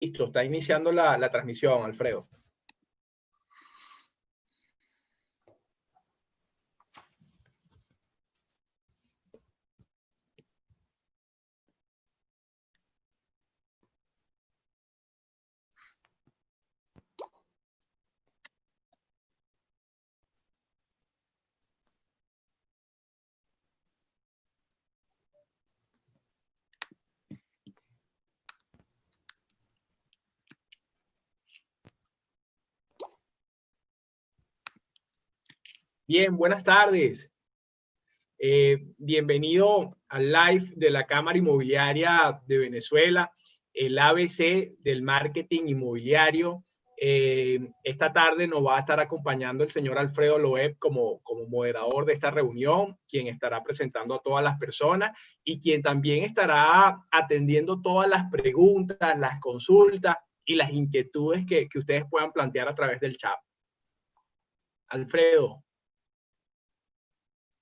Listo, está iniciando la transmisión, Alfredo. Bien, buenas tardes. Bienvenido al live de la Cámara Inmobiliaria de Venezuela, el ABC del marketing inmobiliario. Esta tarde nos va a estar acompañando el señor Alfredo Loeb como moderador de esta reunión, quien estará presentando a todas las personas y quien también estará atendiendo todas las preguntas, las consultas y las inquietudes que ustedes puedan plantear a través del chat. Alfredo.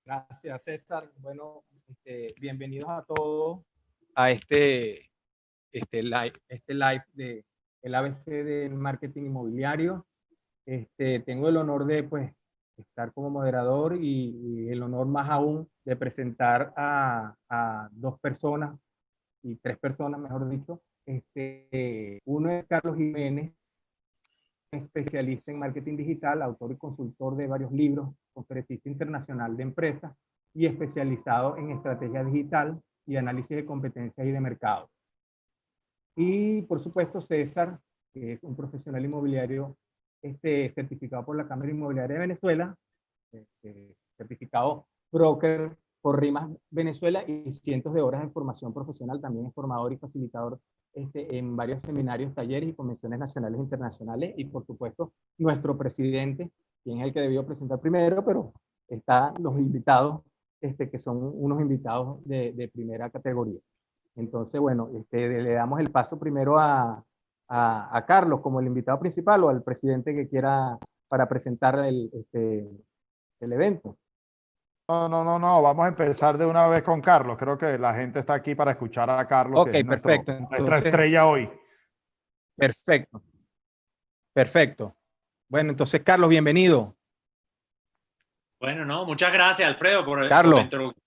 Gracias, César. Bueno, bienvenidos a todos a este live de el ABC del marketing inmobiliario. Tengo el honor de estar como moderador y el honor más aún de presentar a dos personas y tres personas, mejor dicho. Uno es Carlos Jiménez, especialista en marketing digital, autor y consultor de varios libros, conferencista internacional de empresas y especializado en estrategia digital y análisis de competencias y de mercado. Y por supuesto César, que es un profesional inmobiliario certificado por la Cámara Inmobiliaria de Venezuela, certificado broker por RIMAS Venezuela y cientos de horas de formación profesional. También es formador y facilitador en varios seminarios, talleres y convenciones nacionales e internacionales. Y por supuesto, nuestro presidente, quien es el que debió presentar primero, pero están los invitados, que son unos invitados de primera categoría. Entonces, bueno, le damos el paso primero a Carlos como el invitado principal o al presidente que quiera para presentar el evento. No, vamos a empezar de una vez con Carlos. Creo que la gente está aquí para escuchar a Carlos, Ok, que es perfecto. nuestra estrella hoy. Perfecto. Bueno, entonces, Carlos, bienvenido. Bueno, no, muchas gracias, Alfredo, por la introducción,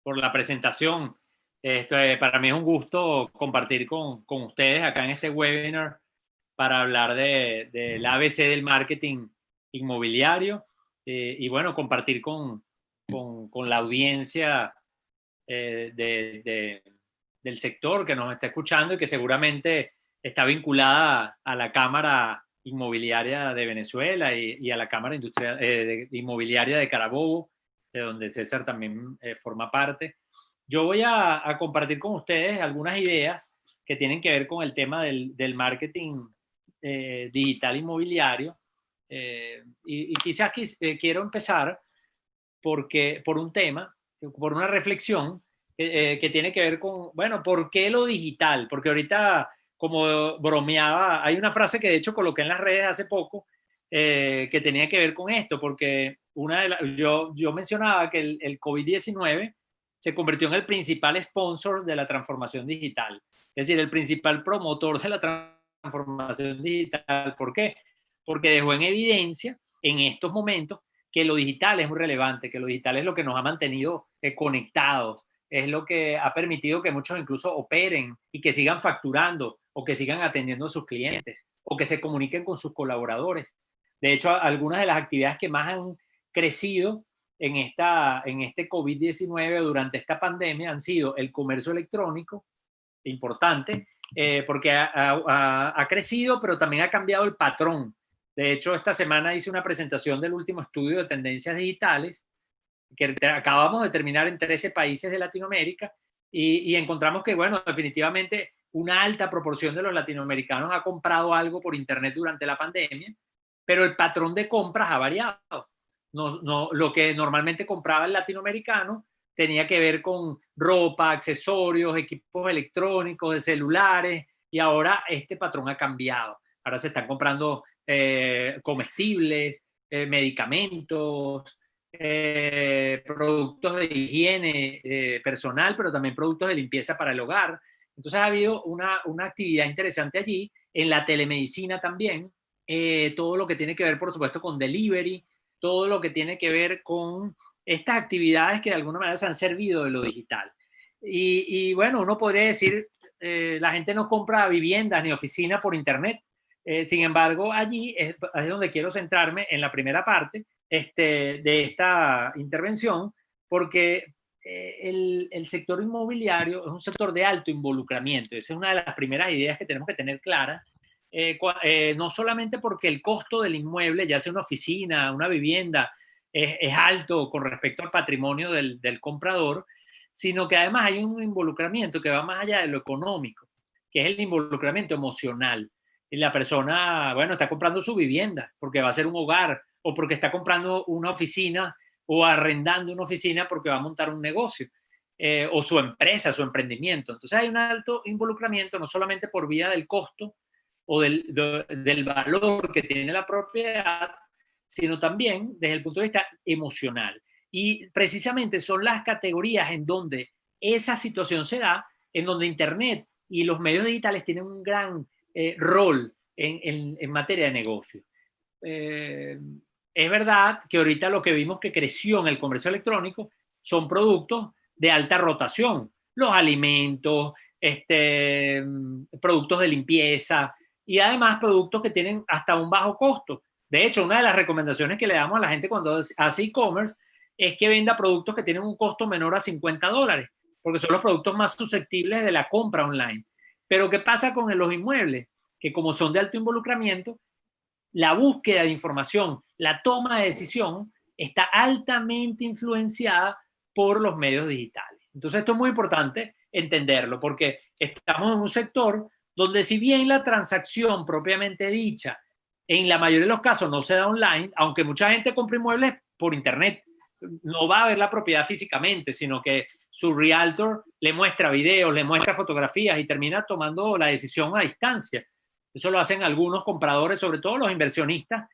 por la presentación. Para mí es un gusto compartir con ustedes acá en este webinar para hablar del ABC del marketing inmobiliario y bueno, compartir con la audiencia del sector que nos está escuchando y que seguramente está vinculada a la Cámara Inmobiliaria de Venezuela y a la Cámara Inmobiliaria de Carabobo, de donde César también forma parte. Yo voy a compartir con ustedes algunas ideas que tienen que ver con el tema del marketing digital inmobiliario. Y quizás quiero empezar por un tema, por una reflexión que tiene que ver con, bueno, ¿por qué lo digital? Porque ahorita, como bromeaba, hay una frase que de hecho coloqué en las redes hace poco que tenía que ver con esto, porque yo mencionaba que el COVID-19 se convirtió en el principal sponsor de la transformación digital, es decir, el principal promotor de la transformación digital. ¿Por qué? Porque dejó en evidencia en estos momentos que lo digital es muy relevante, que lo digital es lo que nos ha mantenido conectados, es lo que ha permitido que muchos incluso operen y que sigan facturando o que sigan atendiendo a sus clientes o que se comuniquen con sus colaboradores. De hecho, algunas de las actividades que más han crecido en este COVID-19 o durante esta pandemia han sido el comercio electrónico, importante, porque ha crecido, pero también ha cambiado el patrón. De hecho, esta semana hice una presentación del último estudio de tendencias digitales que acabamos de terminar en 13 países de Latinoamérica y encontramos que, bueno, definitivamente una alta proporción de los latinoamericanos ha comprado algo por internet durante la pandemia, pero el patrón de compras ha variado. Lo que normalmente compraba el latinoamericano tenía que ver con ropa, accesorios, equipos electrónicos, de celulares, y ahora este patrón ha cambiado. Ahora se están comprando comestibles, medicamentos, productos de higiene personal, pero también productos de limpieza para el hogar. Entonces ha habido una actividad interesante allí, en la telemedicina también, todo lo que tiene que ver, por supuesto, con delivery, todo lo que tiene que ver con estas actividades que de alguna manera se han servido de lo digital. Y bueno, uno podría decir, la gente no compra viviendas ni oficinas por internet. Sin embargo, allí es donde quiero centrarme en la primera parte de esta intervención, porque el sector inmobiliario es un sector de alto involucramiento. Esa es una de las primeras ideas que tenemos que tener claras. No solamente porque el costo del inmueble, ya sea una oficina, una vivienda, es alto con respecto al patrimonio del comprador, sino que además hay un involucramiento que va más allá de lo económico, que es el involucramiento emocional. Y la persona, bueno, está comprando su vivienda porque va a ser un hogar, o porque está comprando una oficina o arrendando una oficina porque va a montar un negocio, o su empresa, su emprendimiento. Entonces hay un alto involucramiento, no solamente por vía del costo o del valor que tiene la propiedad, sino también desde el punto de vista emocional. Y precisamente son las categorías en donde esa situación se da, en donde Internet y los medios digitales tienen un gran rol en materia de negocio. Es verdad que ahorita lo que vimos que creció en el comercio electrónico son productos de alta rotación, los alimentos, productos de limpieza y además productos que tienen hasta un bajo costo. De hecho, una de las recomendaciones que le damos a la gente cuando hace e-commerce es que venda productos que tienen un costo menor a $50, porque son los productos más susceptibles de la compra online. Pero ¿qué pasa con los inmuebles? Que como son de alto involucramiento, la búsqueda de información, la toma de decisión está altamente influenciada por los medios digitales. Entonces esto es muy importante entenderlo, porque estamos en un sector donde si bien la transacción propiamente dicha en la mayoría de los casos no se da online, aunque mucha gente compra inmuebles por internet, no va a ver la propiedad físicamente, sino que su realtor le muestra videos, le muestra fotografías y termina tomando la decisión a distancia. Eso lo hacen algunos compradores, sobre todo los inversionistas,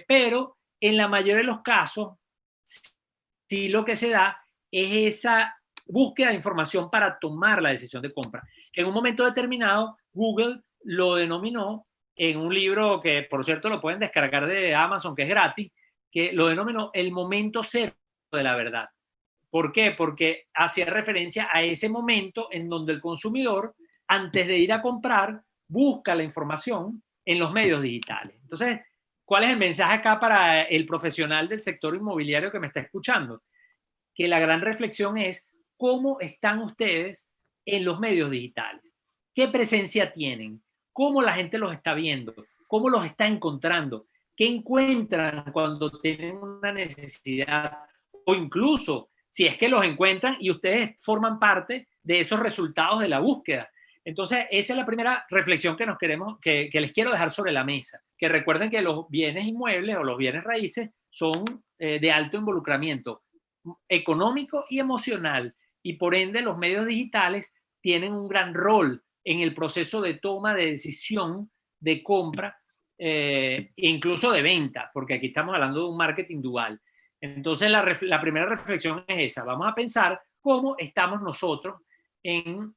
pero en la mayoría de los casos, sí lo que se da es esa búsqueda de información para tomar la decisión de compra. En un momento determinado, Google lo denominó en un libro que, por cierto, lo pueden descargar de Amazon, que es gratis, que lo denominó el momento cero de la verdad. ¿Por qué? Porque hacía referencia a ese momento en donde el consumidor, antes de ir a comprar, busca la información en los medios digitales. Entonces, ¿cuál es el mensaje acá para el profesional del sector inmobiliario que me está escuchando? Que la gran reflexión es cómo están ustedes en los medios digitales. ¿Qué presencia tienen? ¿Cómo la gente los está viendo? ¿Cómo los está encontrando? ¿Qué encuentran cuando tienen una necesidad? O incluso, si es que los encuentran y ustedes forman parte de esos resultados de la búsqueda. Entonces, esa es la primera reflexión que les quiero dejar sobre la mesa. Que recuerden que los bienes inmuebles o los bienes raíces son de alto involucramiento económico y emocional, y por ende los medios digitales tienen un gran rol en el proceso de toma de decisión de compra e incluso de venta, porque aquí estamos hablando de un marketing dual. Entonces la primera reflexión es esa: vamos a pensar cómo estamos nosotros en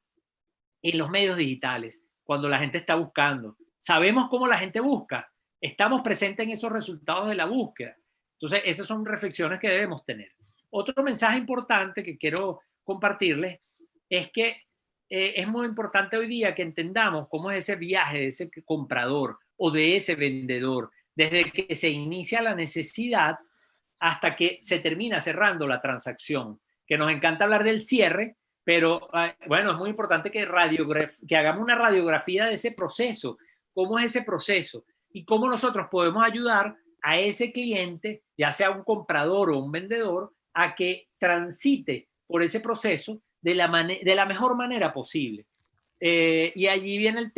los medios digitales, cuando la gente está buscando. Sabemos cómo la gente busca, estamos presentes en esos resultados de la búsqueda. Entonces esas son reflexiones que debemos tener. Otro mensaje importante que quiero compartirles es que es muy importante hoy día que entendamos cómo es ese viaje de ese comprador o de ese vendedor, desde que se inicia la necesidad hasta que se termina cerrando la transacción. Que nos encanta hablar del cierre, pero bueno, es muy importante que hagamos una radiografía de ese proceso, cómo es ese proceso y cómo nosotros podemos ayudar a ese cliente, ya sea un comprador o un vendedor, a que transite por ese proceso de la mejor manera posible. Y allí viene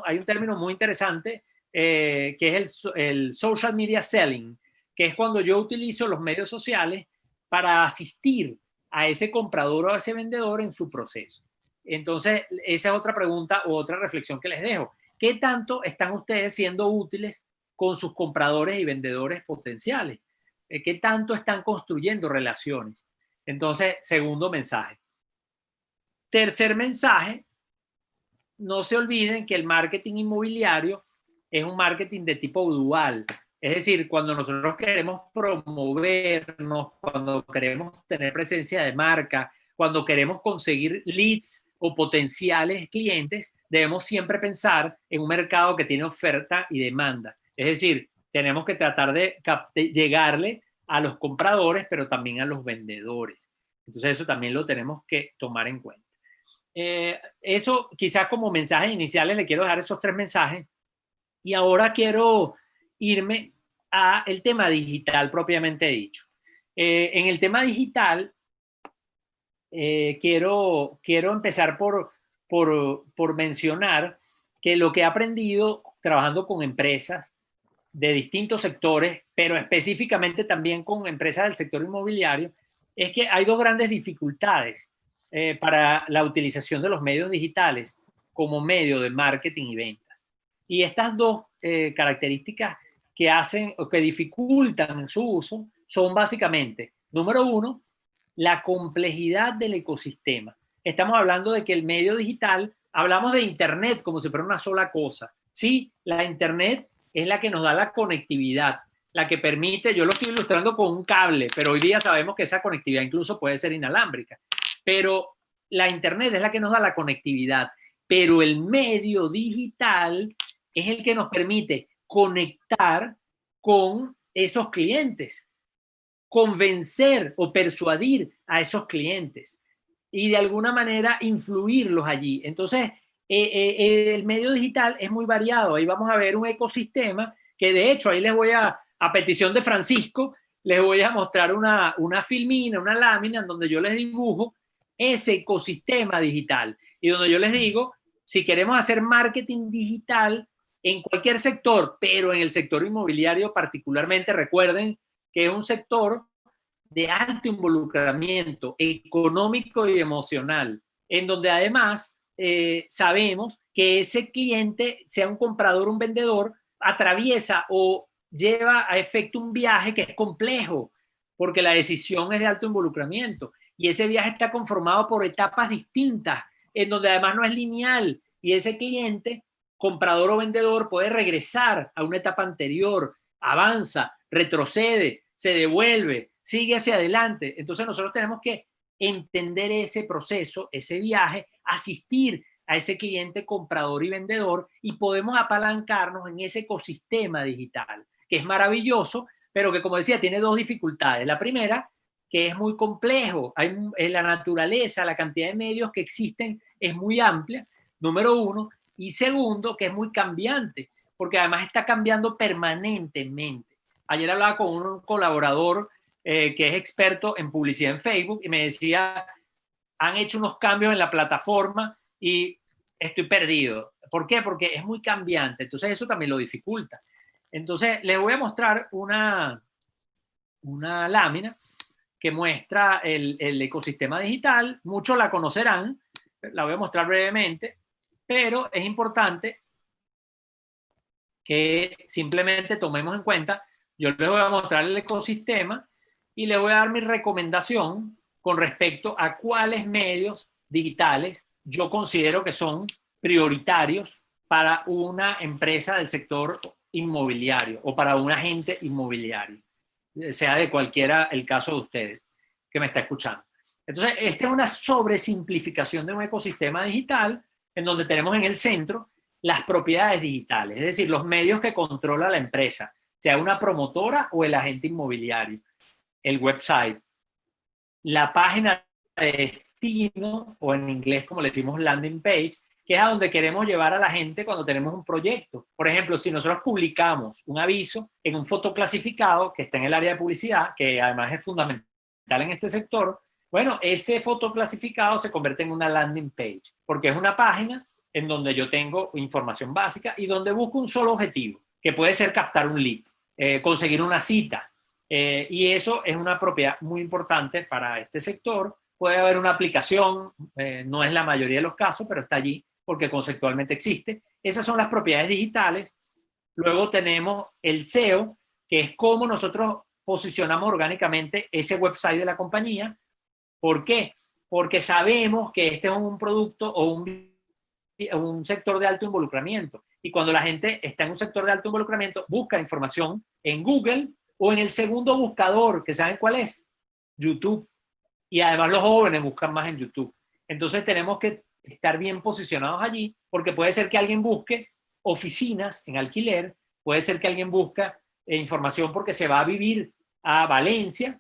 hay un término muy interesante que es el social media selling, que es cuando yo utilizo los medios sociales para asistir a ese comprador o a ese vendedor en su proceso. Entonces, esa es otra pregunta o otra reflexión que les dejo. ¿Qué tanto están ustedes siendo útiles con sus compradores y vendedores potenciales? ¿Qué tanto están construyendo relaciones? Entonces, segundo mensaje. Tercer mensaje no se olviden que el marketing inmobiliario es un marketing de tipo dual. Es decir, cuando nosotros queremos promovernos, cuando queremos tener presencia de marca, cuando queremos conseguir leads o potenciales clientes, debemos siempre pensar en un mercado que tiene oferta y demanda. Es decir, tenemos que tratar de llegarle a los compradores, pero también a los vendedores. Entonces eso también lo tenemos que tomar en cuenta. Eso quizás como mensajes iniciales le quiero dejar esos 3 mensajes. Y ahora quiero irme a el tema digital propiamente dicho. En el tema digital, quiero empezar por mencionar que lo que he aprendido trabajando con empresas de distintos sectores, pero específicamente también con empresas del sector inmobiliario, es que hay 2 grandes dificultades para la utilización de los medios digitales como medio de marketing y ventas. Y estas 2 características que hacen o que dificultan su uso son básicamente, número 1, la complejidad del ecosistema. Estamos hablando de que el medio digital, hablamos de Internet como si fuera una sola cosa. Sí, la Internet es la que nos da la conectividad, la que permite, yo lo estoy ilustrando con un cable, pero hoy día sabemos que esa conectividad incluso puede ser inalámbrica. Pero la Internet es la que nos da la conectividad, pero el medio digital es el que nos permite conectar con esos clientes, convencer o persuadir a esos clientes y de alguna manera influirlos allí. Entonces, el medio digital es muy variado. Ahí vamos a ver un ecosistema que de hecho ahí les voy a petición de Francisco, les voy a mostrar una filmina, una lámina en donde yo les dibujo ese ecosistema digital y donde yo les digo, si queremos hacer marketing digital en cualquier sector, pero en el sector inmobiliario particularmente, recuerden que es un sector de alto involucramiento económico y emocional, en donde además sabemos que ese cliente, sea un comprador o un vendedor, atraviesa o lleva a efecto un viaje que es complejo, porque la decisión es de alto involucramiento y ese viaje está conformado por etapas distintas, en donde además no es lineal y ese cliente, comprador o vendedor, puede regresar a una etapa anterior, avanza, retrocede, se devuelve, sigue hacia adelante. Entonces nosotros tenemos que entender ese proceso, ese viaje, asistir a ese cliente comprador y vendedor y podemos apalancarnos en ese ecosistema digital, que es maravilloso, pero que, como decía, tiene 2 dificultades. La primera, que es muy complejo. En la naturaleza, la cantidad de medios que existen es muy amplia, número 1. Y segundo, que es muy cambiante, porque además está cambiando permanentemente. Ayer hablaba con un colaborador que es experto en publicidad en Facebook y me decía, han hecho unos cambios en la plataforma y estoy perdido. ¿Por qué? Porque es muy cambiante. Entonces eso también lo dificulta. Entonces les voy a mostrar una lámina que muestra el ecosistema digital. Muchos la conocerán, la voy a mostrar brevemente, pero es importante que simplemente tomemos en cuenta, yo les voy a mostrar el ecosistema y les voy a dar mi recomendación con respecto a cuáles medios digitales yo considero que son prioritarios para una empresa del sector inmobiliario o para un agente inmobiliario, sea de cualquiera el caso de ustedes que me está escuchando. Entonces, esta es una sobresimplificación de un ecosistema digital en donde tenemos en el centro las propiedades digitales, es decir, los medios que controla la empresa, sea una promotora o el agente inmobiliario, el website, la página de destino, o en inglés como le decimos landing page, que es a donde queremos llevar a la gente cuando tenemos un proyecto. Por ejemplo, si nosotros publicamos un aviso en un fotoclasificado que está en el área de publicidad, que además es fundamental en este sector, bueno, ese fotoclasificado se convierte en una landing page, porque es una página en donde yo tengo información básica y donde busco un solo objetivo, que puede ser captar un lead, conseguir una cita, y eso es una propiedad muy importante para este sector. Puede haber una aplicación, no es la mayoría de los casos, pero está allí porque conceptualmente existe. Esas son las propiedades digitales. Luego tenemos el SEO, que es cómo nosotros posicionamos orgánicamente ese website de la compañía. ¿Por qué? Porque sabemos que este es un producto o un un sector de alto involucramiento. Y cuando la gente está en un sector de alto involucramiento, busca información en Google o en el segundo buscador, que ¿saben cuál es? YouTube. Y además los jóvenes buscan más en YouTube. Entonces tenemos que estar bien posicionados allí, porque puede ser que alguien busque oficinas en alquiler, puede ser que alguien busque información porque se va a vivir a Valencia,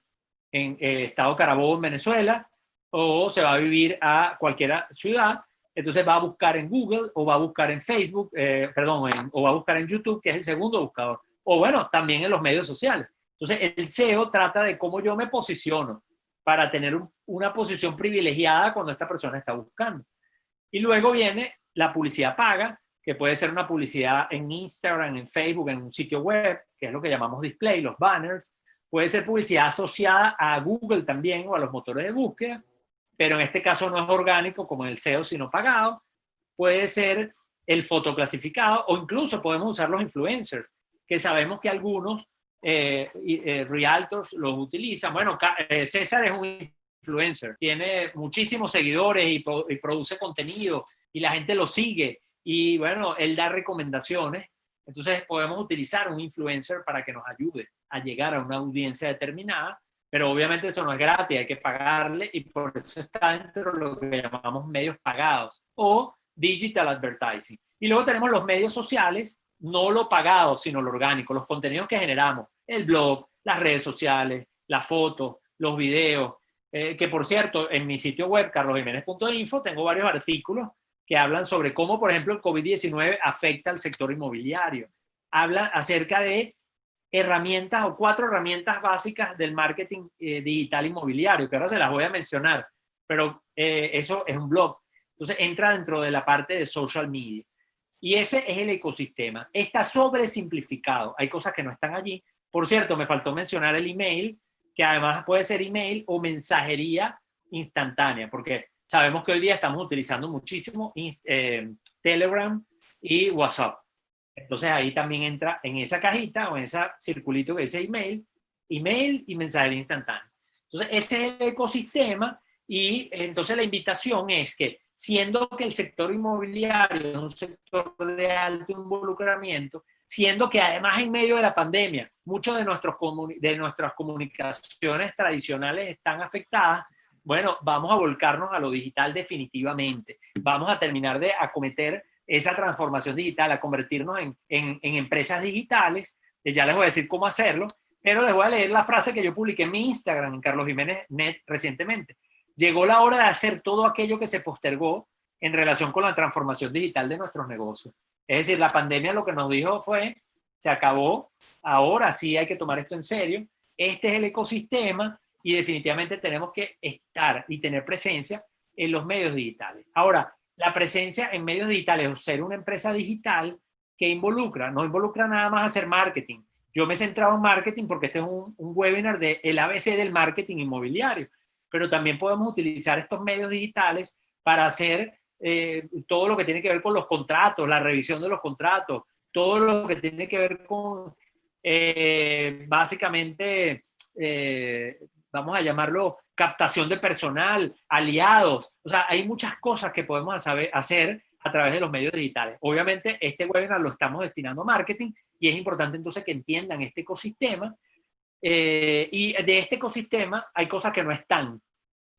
en el estado Carabobo, en Venezuela, o se va a vivir a cualquier ciudad. Entonces va a buscar en Google o va a buscar en Facebook, o va a buscar en YouTube, que es el segundo buscador. O bueno, también en los medios sociales. Entonces el SEO trata de cómo yo me posiciono para tener una posición privilegiada cuando esta persona está buscando. Y luego viene la publicidad paga, que puede ser una publicidad en Instagram, en Facebook, en un sitio web, que es lo que llamamos display, los banners. Puede ser publicidad asociada a Google también o a los motores de búsqueda, pero en este caso no es orgánico como en el SEO, sino pagado. Puede ser el fotoclasificado o incluso podemos usar los influencers, que sabemos que algunos realtors los utilizan. Bueno, César es un influencer, tiene muchísimos seguidores y produce contenido y la gente lo sigue y bueno, él da recomendaciones. Entonces podemos utilizar un influencer para que nos ayude a llegar a una audiencia determinada, pero obviamente eso no es gratis, hay que pagarle y por eso está dentro de lo que llamamos medios pagados o digital advertising. Y luego tenemos los medios sociales, no lo pagado, sino lo orgánico, los contenidos que generamos, el blog, las redes sociales, las fotos, los videos, que por cierto, en mi sitio web, carlosjimenez.info, tengo varios artículos que hablan sobre cómo, por ejemplo, el COVID-19 afecta al sector inmobiliario. Habla acerca de herramientas o 4 herramientas básicas del marketing digital inmobiliario, que ahora se las voy a mencionar, pero eso es un blog. Entonces entra dentro de la parte de social media. Y ese es el ecosistema. Está sobresimplificado. Hay cosas que no están allí. Por cierto, me faltó mencionar el email, que además puede ser email o mensajería instantánea, porque sabemos que hoy día estamos utilizando muchísimo Telegram y WhatsApp. Entonces ahí también entra en esa cajita o en ese circulito que dice email y mensajería instantánea. Entonces ese es el ecosistema y entonces la invitación es que siendo que el sector inmobiliario es un sector de alto involucramiento, siendo que además en medio de la pandemia muchas de nuestras comunicaciones tradicionales están afectadas, bueno, vamos a volcarnos a lo digital definitivamente. Vamos a terminar de acometer esa transformación digital, a convertirnos en empresas digitales. Ya les voy a decir cómo hacerlo, pero les voy a leer la frase que yo publiqué en mi Instagram, en Carlos Jiménez Net, recientemente. Llegó la hora de hacer todo aquello que se postergó en relación con la transformación digital de nuestros negocios. Es decir, la pandemia lo que nos dijo fue, se acabó, ahora sí hay que tomar esto en serio, este es el ecosistema y definitivamente tenemos que estar y tener presencia en los medios digitales. Ahora, la presencia en medios digitales o ser una empresa digital que no involucra nada más hacer marketing. Yo me he centrado en marketing porque este es un webinar del ABC del marketing inmobiliario, pero también podemos utilizar estos medios digitales para hacer todo lo que tiene que ver con los contratos, la revisión de los contratos, todo lo que tiene que ver con básicamente, vamos a llamarlo captación de personal, aliados. O sea, hay muchas cosas que podemos hacer a través de los medios digitales. Obviamente, este webinar lo estamos destinando a marketing y es importante entonces que entiendan este ecosistema. Y de este ecosistema hay cosas que no están,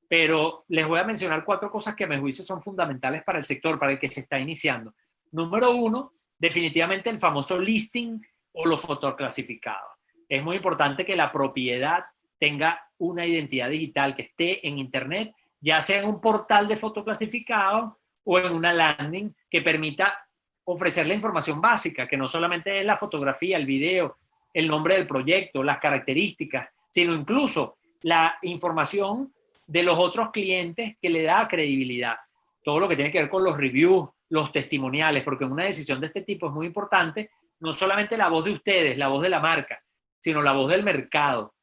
pero les voy a mencionar 4 cosas que a mi juicio son fundamentales para el sector, para el que se está iniciando. Número 1, definitivamente el famoso listing o los fotoclasificados. Es muy importante que la propiedad tenga una identidad digital, que esté en internet, ya sea en un portal de fotoclasificado o en una landing que permita ofrecer la información básica, que no solamente es la fotografía, el video, el nombre del proyecto, las características, sino incluso la información de los otros clientes que le da credibilidad. Todo lo que tiene que ver con los reviews, los testimoniales, porque en una decisión de este tipo es muy importante no solamente la voz de ustedes, la voz de la marca, sino la voz del mercado.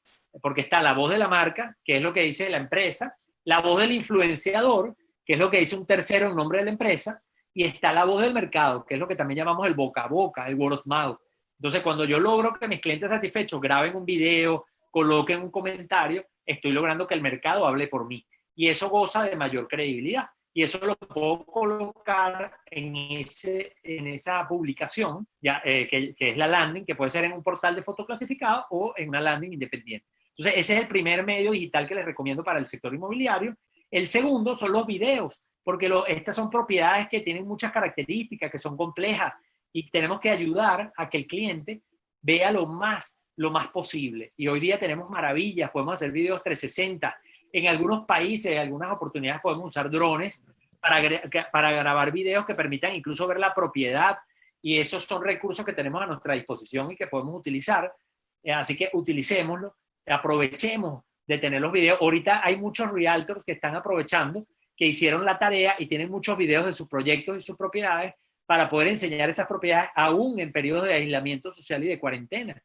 Porque está la voz de la marca, que es lo que dice la empresa, la voz del influenciador, que es lo que dice un tercero en nombre de la empresa, y está la voz del mercado, que es lo que también llamamos el boca a boca, el word of mouth. Entonces, cuando yo logro que mis clientes satisfechos graben un video, coloquen un comentario, estoy logrando que el mercado hable por mí. Y eso goza de mayor credibilidad. y eso lo puedo colocar en esa publicación, ya, que es la landing, que puede ser en un portal de fotos clasificado o en una landing independiente. Entonces, ese es el primer medio digital que les recomiendo para el sector inmobiliario. El segundo son los videos, porque estas son propiedades que tienen muchas características, que son complejas, y tenemos que ayudar a que el cliente vea lo más posible. Y hoy día tenemos maravillas, podemos hacer videos 360. En algunos países, en algunas oportunidades podemos usar drones para grabar videos que permitan incluso ver la propiedad, y esos son recursos que tenemos a nuestra disposición y que podemos utilizar. Así que utilicémoslo, aprovechemos de tener los videos. Ahorita hay muchos realtors que están aprovechando, que hicieron la tarea y tienen muchos videos de sus proyectos y sus propiedades para poder enseñar esas propiedades aún en periodos de aislamiento social y de cuarentena.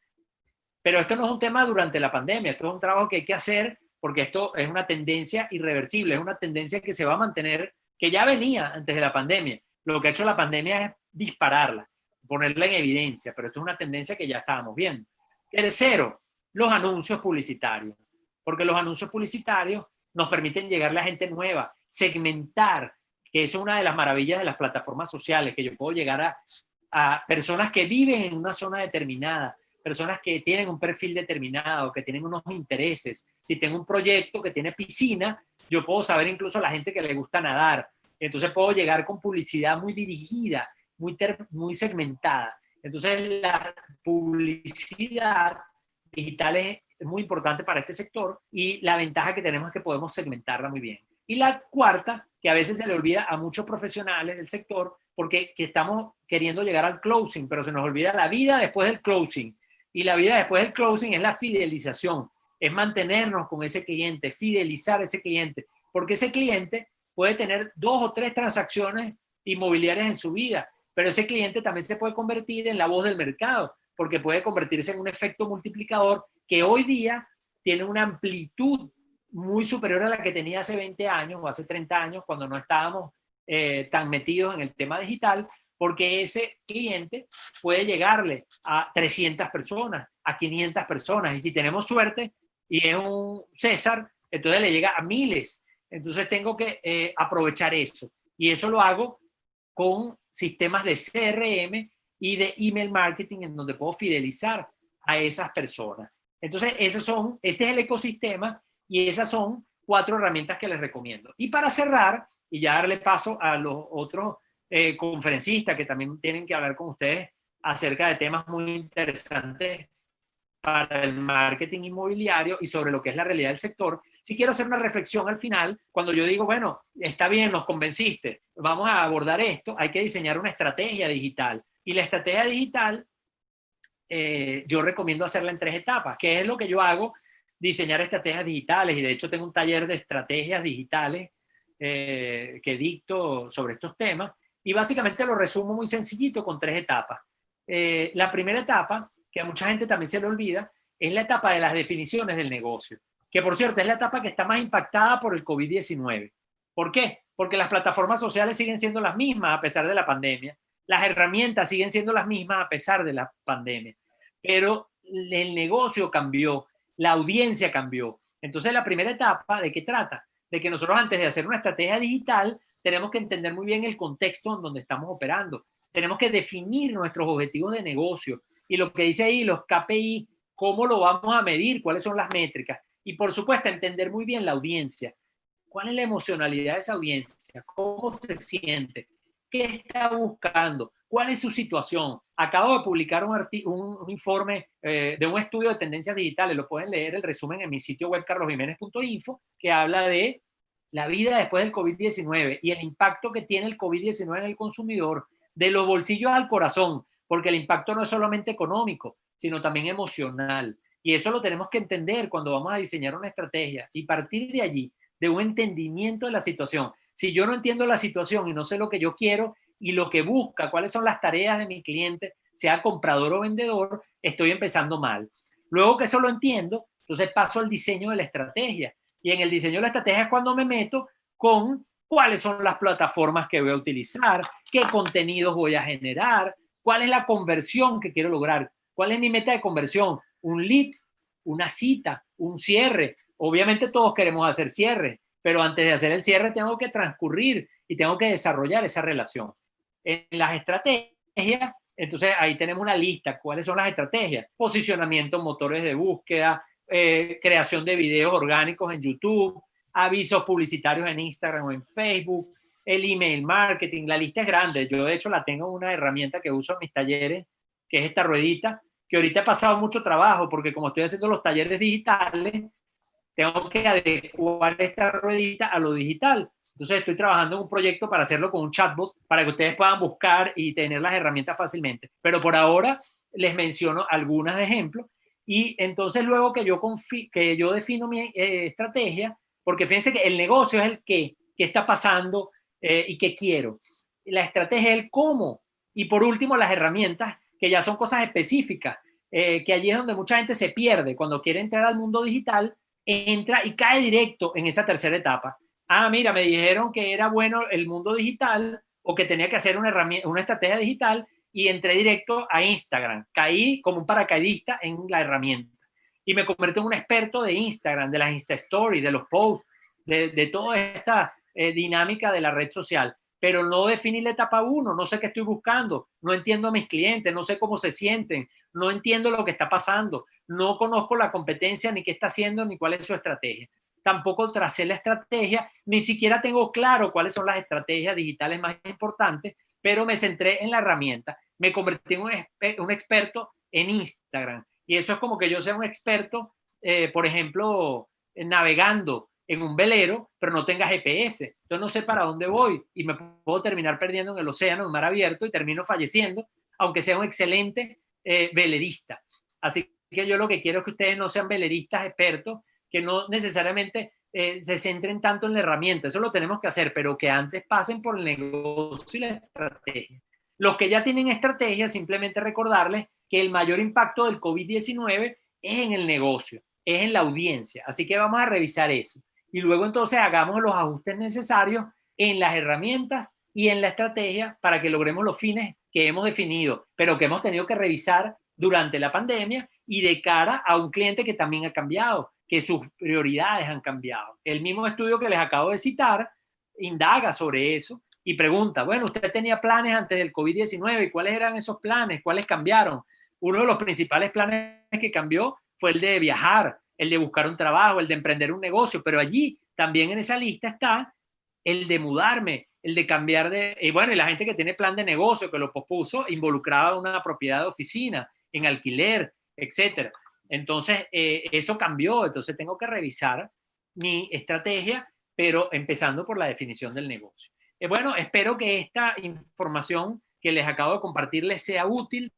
Pero esto no es un tema durante la pandemia, esto es un trabajo que hay que hacer porque esto es una tendencia irreversible, es una tendencia que se va a mantener, que ya venía antes de la pandemia. Lo que ha hecho la pandemia es dispararla, ponerla en evidencia, pero esto es una tendencia que ya estábamos viendo. Tercero, los anuncios publicitarios, porque los anuncios publicitarios nos permiten llegarle a gente nueva, segmentar, que eso es una de las maravillas de las plataformas sociales, que yo puedo llegar a personas que viven en una zona determinada, personas que tienen un perfil determinado, que tienen unos intereses. Si tengo un proyecto que tiene piscina, yo puedo saber incluso a la gente que le gusta nadar. Entonces puedo llegar con publicidad muy dirigida, muy segmentada. Entonces la publicidad digital es muy importante para este sector, y la ventaja que tenemos es que podemos segmentarla muy bien. Y la cuarta, que a veces se le olvida a muchos profesionales del sector, porque estamos queriendo llegar al closing, pero se nos olvida la vida después del closing. Y la vida después del closing es la fidelización, es mantenernos con ese cliente, fidelizar a ese cliente, porque ese cliente puede tener 2 o 3 transacciones inmobiliarias en su vida, pero ese cliente también se puede convertir en la voz del mercado, porque puede convertirse en un efecto multiplicador que hoy día tiene una amplitud muy superior a la que tenía hace 20 años o hace 30 años, cuando no estábamos tan metidos en el tema digital, porque ese cliente puede llegarle a 300 personas, a 500 personas, y si tenemos suerte y es un César, entonces le llega a miles. Entonces tengo que aprovechar eso, y eso lo hago con sistemas de CRM y de email marketing, en donde puedo fidelizar a esas personas. Entonces este es el ecosistema, y esas son 4 herramientas que les recomiendo. Y para cerrar, y ya darle paso a los otros conferencistas que también tienen que hablar con ustedes acerca de temas muy interesantes para el marketing inmobiliario y sobre lo que es la realidad del sector, sí quiero hacer una reflexión al final. Cuando yo digo, bueno, está bien, nos convenciste, vamos a abordar esto, hay que diseñar una estrategia digital. Y la estrategia digital, yo recomiendo hacerla en 3 etapas, que es lo que yo hago: diseñar estrategias digitales, y de hecho tengo un taller de estrategias digitales que dicto sobre estos temas, y básicamente lo resumo muy sencillito con 3 etapas. La primera etapa, que a mucha gente también se le olvida, es la etapa de las definiciones del negocio, que por cierto es la etapa que está más impactada por el COVID-19. ¿Por qué? Porque las plataformas sociales siguen siendo las mismas a pesar de la pandemia, las herramientas siguen siendo las mismas a pesar de la pandemia, pero el negocio cambió, la audiencia cambió. Entonces la primera etapa, ¿de qué trata? De que nosotros, antes de hacer una estrategia digital, tenemos que entender muy bien el contexto en donde estamos operando. Tenemos que definir nuestros objetivos de negocio, y lo que dice ahí, los KPI, cómo lo vamos a medir, cuáles son las métricas, y por supuesto entender muy bien la audiencia. ¿Cuál es la emocionalidad de esa audiencia? ¿Cómo se siente? ¿Qué está buscando? ¿Cuál es su situación? Acabo de publicar un informe de un estudio de tendencias digitales. Lo pueden leer, el resumen, en mi sitio web carlosjimenez.info, que habla de la vida después del COVID-19 y el impacto que tiene el COVID-19 en el consumidor, de los bolsillos al corazón, porque el impacto no es solamente económico, sino también emocional. Y eso lo tenemos que entender cuando vamos a diseñar una estrategia, y partir de allí, de un entendimiento de la situación. Si yo no entiendo la situación y no sé lo que yo quiero y lo que busca, cuáles son las tareas de mi cliente, sea comprador o vendedor, estoy empezando mal. Luego que eso lo entiendo, entonces paso al diseño de la estrategia. Y en el diseño de la estrategia es cuando me meto con cuáles son las plataformas que voy a utilizar, qué contenidos voy a generar, cuál es la conversión que quiero lograr, cuál es mi meta de conversión, un lead, una cita, un cierre. Obviamente todos queremos hacer cierre, pero antes de hacer el cierre tengo que transcurrir y tengo que desarrollar esa relación. En las estrategias, entonces ahí tenemos una lista. ¿Cuáles son las estrategias? Posicionamiento en motores de búsqueda, creación de videos orgánicos en YouTube, avisos publicitarios en Instagram o en Facebook, el email marketing. La lista es grande. Yo de hecho la tengo en una herramienta que uso en mis talleres, que es esta ruedita, que ahorita he pasado mucho trabajo porque como estoy haciendo los talleres digitales, tengo que adecuar esta ruedita a lo digital. Entonces estoy trabajando en un proyecto para hacerlo con un chatbot para que ustedes puedan buscar y tener las herramientas fácilmente. Pero por ahora les menciono algunos ejemplos y entonces luego que yo defino mi estrategia, porque fíjense que el negocio es el qué está pasando y qué quiero. La estrategia es el cómo. Y por último, las herramientas, que ya son cosas específicas, que allí es donde mucha gente se pierde. Cuando quiere entrar al mundo digital, entra y cae directo en esa tercera etapa. Ah, mira, me dijeron que era bueno el mundo digital o que tenía que hacer una estrategia digital y entré directo a Instagram. Caí como un paracaidista en la herramienta y me convertí en un experto de Instagram, de las Insta Stories, de los posts, de toda esta dinámica de la red social. Pero no definí la etapa 1, no sé qué estoy buscando, no entiendo a mis clientes, no sé cómo se sienten, no entiendo lo que está pasando, no conozco la competencia, ni qué está haciendo, ni cuál es su estrategia. Tampoco tracé la estrategia, ni siquiera tengo claro cuáles son las estrategias digitales más importantes, pero me centré en la herramienta. Me convertí en un experto en Instagram. Y eso es como que yo sea un experto, por ejemplo, navegando en un velero, pero no tenga GPS. Yo no sé para dónde voy y me puedo terminar perdiendo en el océano, en mar abierto, y termino falleciendo, aunque sea un excelente velerista. Así que yo lo que quiero es que ustedes no sean veleristas expertos, que no necesariamente se centren tanto en la herramienta. Eso lo tenemos que hacer, pero que antes pasen por el negocio y la estrategia. Los que ya tienen estrategia, simplemente recordarles que el mayor impacto del COVID-19 es en el negocio, es en la audiencia. Así que vamos a revisar eso. Y luego entonces hagamos los ajustes necesarios en las herramientas y en la estrategia para que logremos los fines que hemos definido, pero que hemos tenido que revisar durante la pandemia y de cara a un cliente que también ha cambiado, que sus prioridades han cambiado. El mismo estudio que les acabo de citar indaga sobre eso y pregunta, bueno, usted tenía planes antes del COVID-19 y ¿cuáles eran esos planes? ¿Cuáles cambiaron? Uno de los principales planes que cambió fue el de viajar, el de buscar un trabajo, el de emprender un negocio, pero allí también en esa lista está el de mudarme, el de cambiar de... Y bueno, y la gente que tiene plan de negocio, que lo pospuso, involucraba una propiedad de oficina, en alquiler, etcétera. Entonces, eso cambió, entonces tengo que revisar mi estrategia, pero empezando por la definición del negocio. Bueno, espero que esta información que les acabo de compartir les sea útil,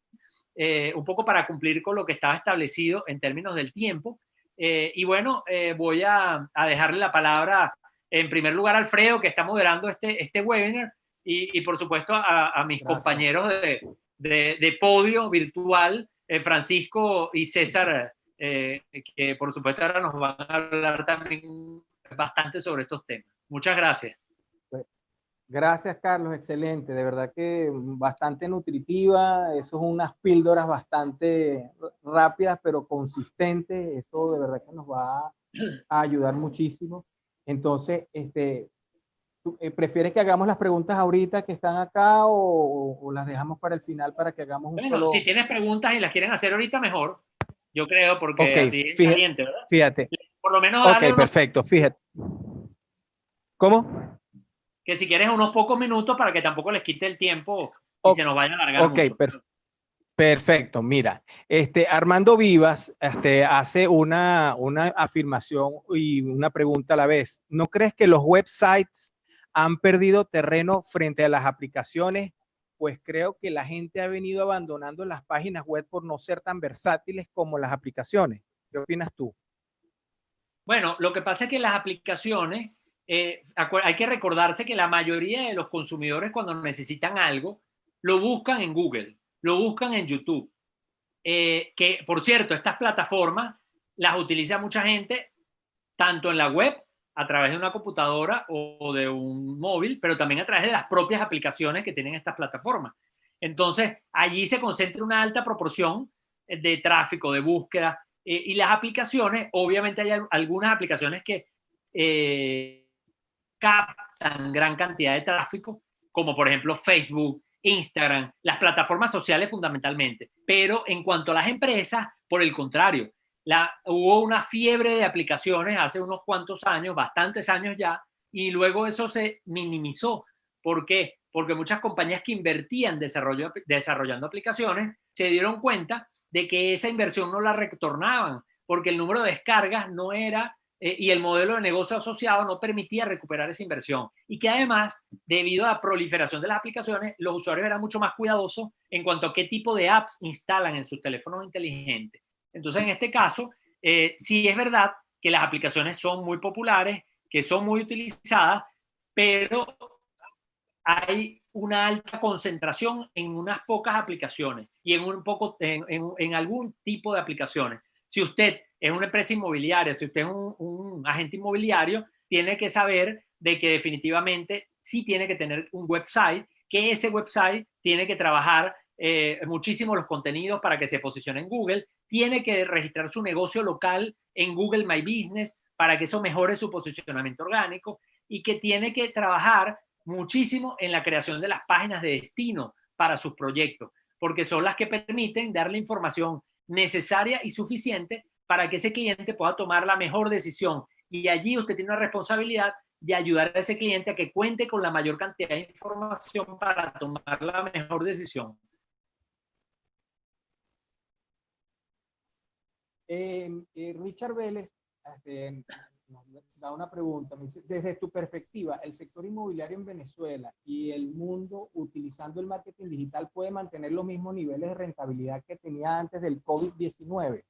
un poco para cumplir con lo que estaba establecido en términos del tiempo. Y bueno, voy a dejarle la palabra en primer lugar a Alfredo, que está moderando este webinar, y por supuesto a mis compañeros de podio virtual, Francisco y César, que por supuesto ahora nos van a hablar también bastante sobre estos temas. Muchas gracias. Gracias, Carlos, excelente, de verdad que bastante nutritiva, eso es unas píldoras bastante rápidas pero consistentes, eso de verdad que nos va a ayudar muchísimo. Entonces, ¿prefieres que hagamos las preguntas ahorita que están acá o las dejamos para el final para que hagamos un solo... Si tienes preguntas y las quieren hacer ahorita, mejor, yo creo, porque okay, así es caliente, ¿verdad? Fíjate. Por lo menos darle perfecto, fíjate. ¿Cómo? Que si quieres unos pocos minutos para que tampoco les quite el tiempo y se nos vaya a alargar mucho. Perfecto. Mira, Armando Vivas hace una afirmación y una pregunta a la vez. ¿No crees que los websites han perdido terreno frente a las aplicaciones? Pues creo que la gente ha venido abandonando las páginas web por no ser tan versátiles como las aplicaciones. ¿Qué opinas tú? Bueno, lo que pasa es que las aplicaciones, hay que recordarse que la mayoría de los consumidores cuando necesitan algo, lo buscan en Google, lo buscan en YouTube. Que, por cierto, estas plataformas las utiliza mucha gente, tanto en la web, a través de una computadora o de un móvil, pero también a través de las propias aplicaciones que tienen estas plataformas. Entonces, allí se concentra una alta proporción de tráfico, de búsqueda, y las aplicaciones, obviamente hay algunas aplicaciones que captan gran cantidad de tráfico, como por ejemplo Facebook, Instagram, las plataformas sociales fundamentalmente. Pero en cuanto a las empresas, por el contrario, hubo una fiebre de aplicaciones hace unos cuantos años, bastantes años ya, y luego eso se minimizó. ¿Por qué? Porque muchas compañías que invertían desarrollando aplicaciones se dieron cuenta de que esa inversión no la retornaban, porque el número de descargas no era, y el modelo de negocio asociado no permitía recuperar esa inversión. Y que además, debido a la proliferación de las aplicaciones, los usuarios eran mucho más cuidadosos en cuanto a qué tipo de apps instalan en sus teléfonos inteligentes. Entonces, en este caso, sí es verdad que las aplicaciones son muy populares, que son muy utilizadas, pero hay una alta concentración en unas pocas aplicaciones y en algún tipo de aplicaciones. Si usted es una empresa inmobiliaria, si usted es un agente inmobiliario, tiene que saber de que definitivamente sí tiene que tener un website, que ese website tiene que trabajar muchísimo los contenidos para que se posicione en Google, tiene que registrar su negocio local en Google My Business para que eso mejore su posicionamiento orgánico, y que tiene que trabajar muchísimo en la creación de las páginas de destino para sus proyectos, porque son las que permiten darle información necesaria y suficiente para que ese cliente pueda tomar la mejor decisión. Y allí usted tiene una responsabilidad de ayudar a ese cliente a que cuente con la mayor cantidad de información para tomar la mejor decisión. Richard Vélez nos da una pregunta. Me dice, desde tu perspectiva, ¿el sector inmobiliario en Venezuela y el mundo utilizando el marketing digital puede mantener los mismos niveles de rentabilidad que tenía antes del COVID-19?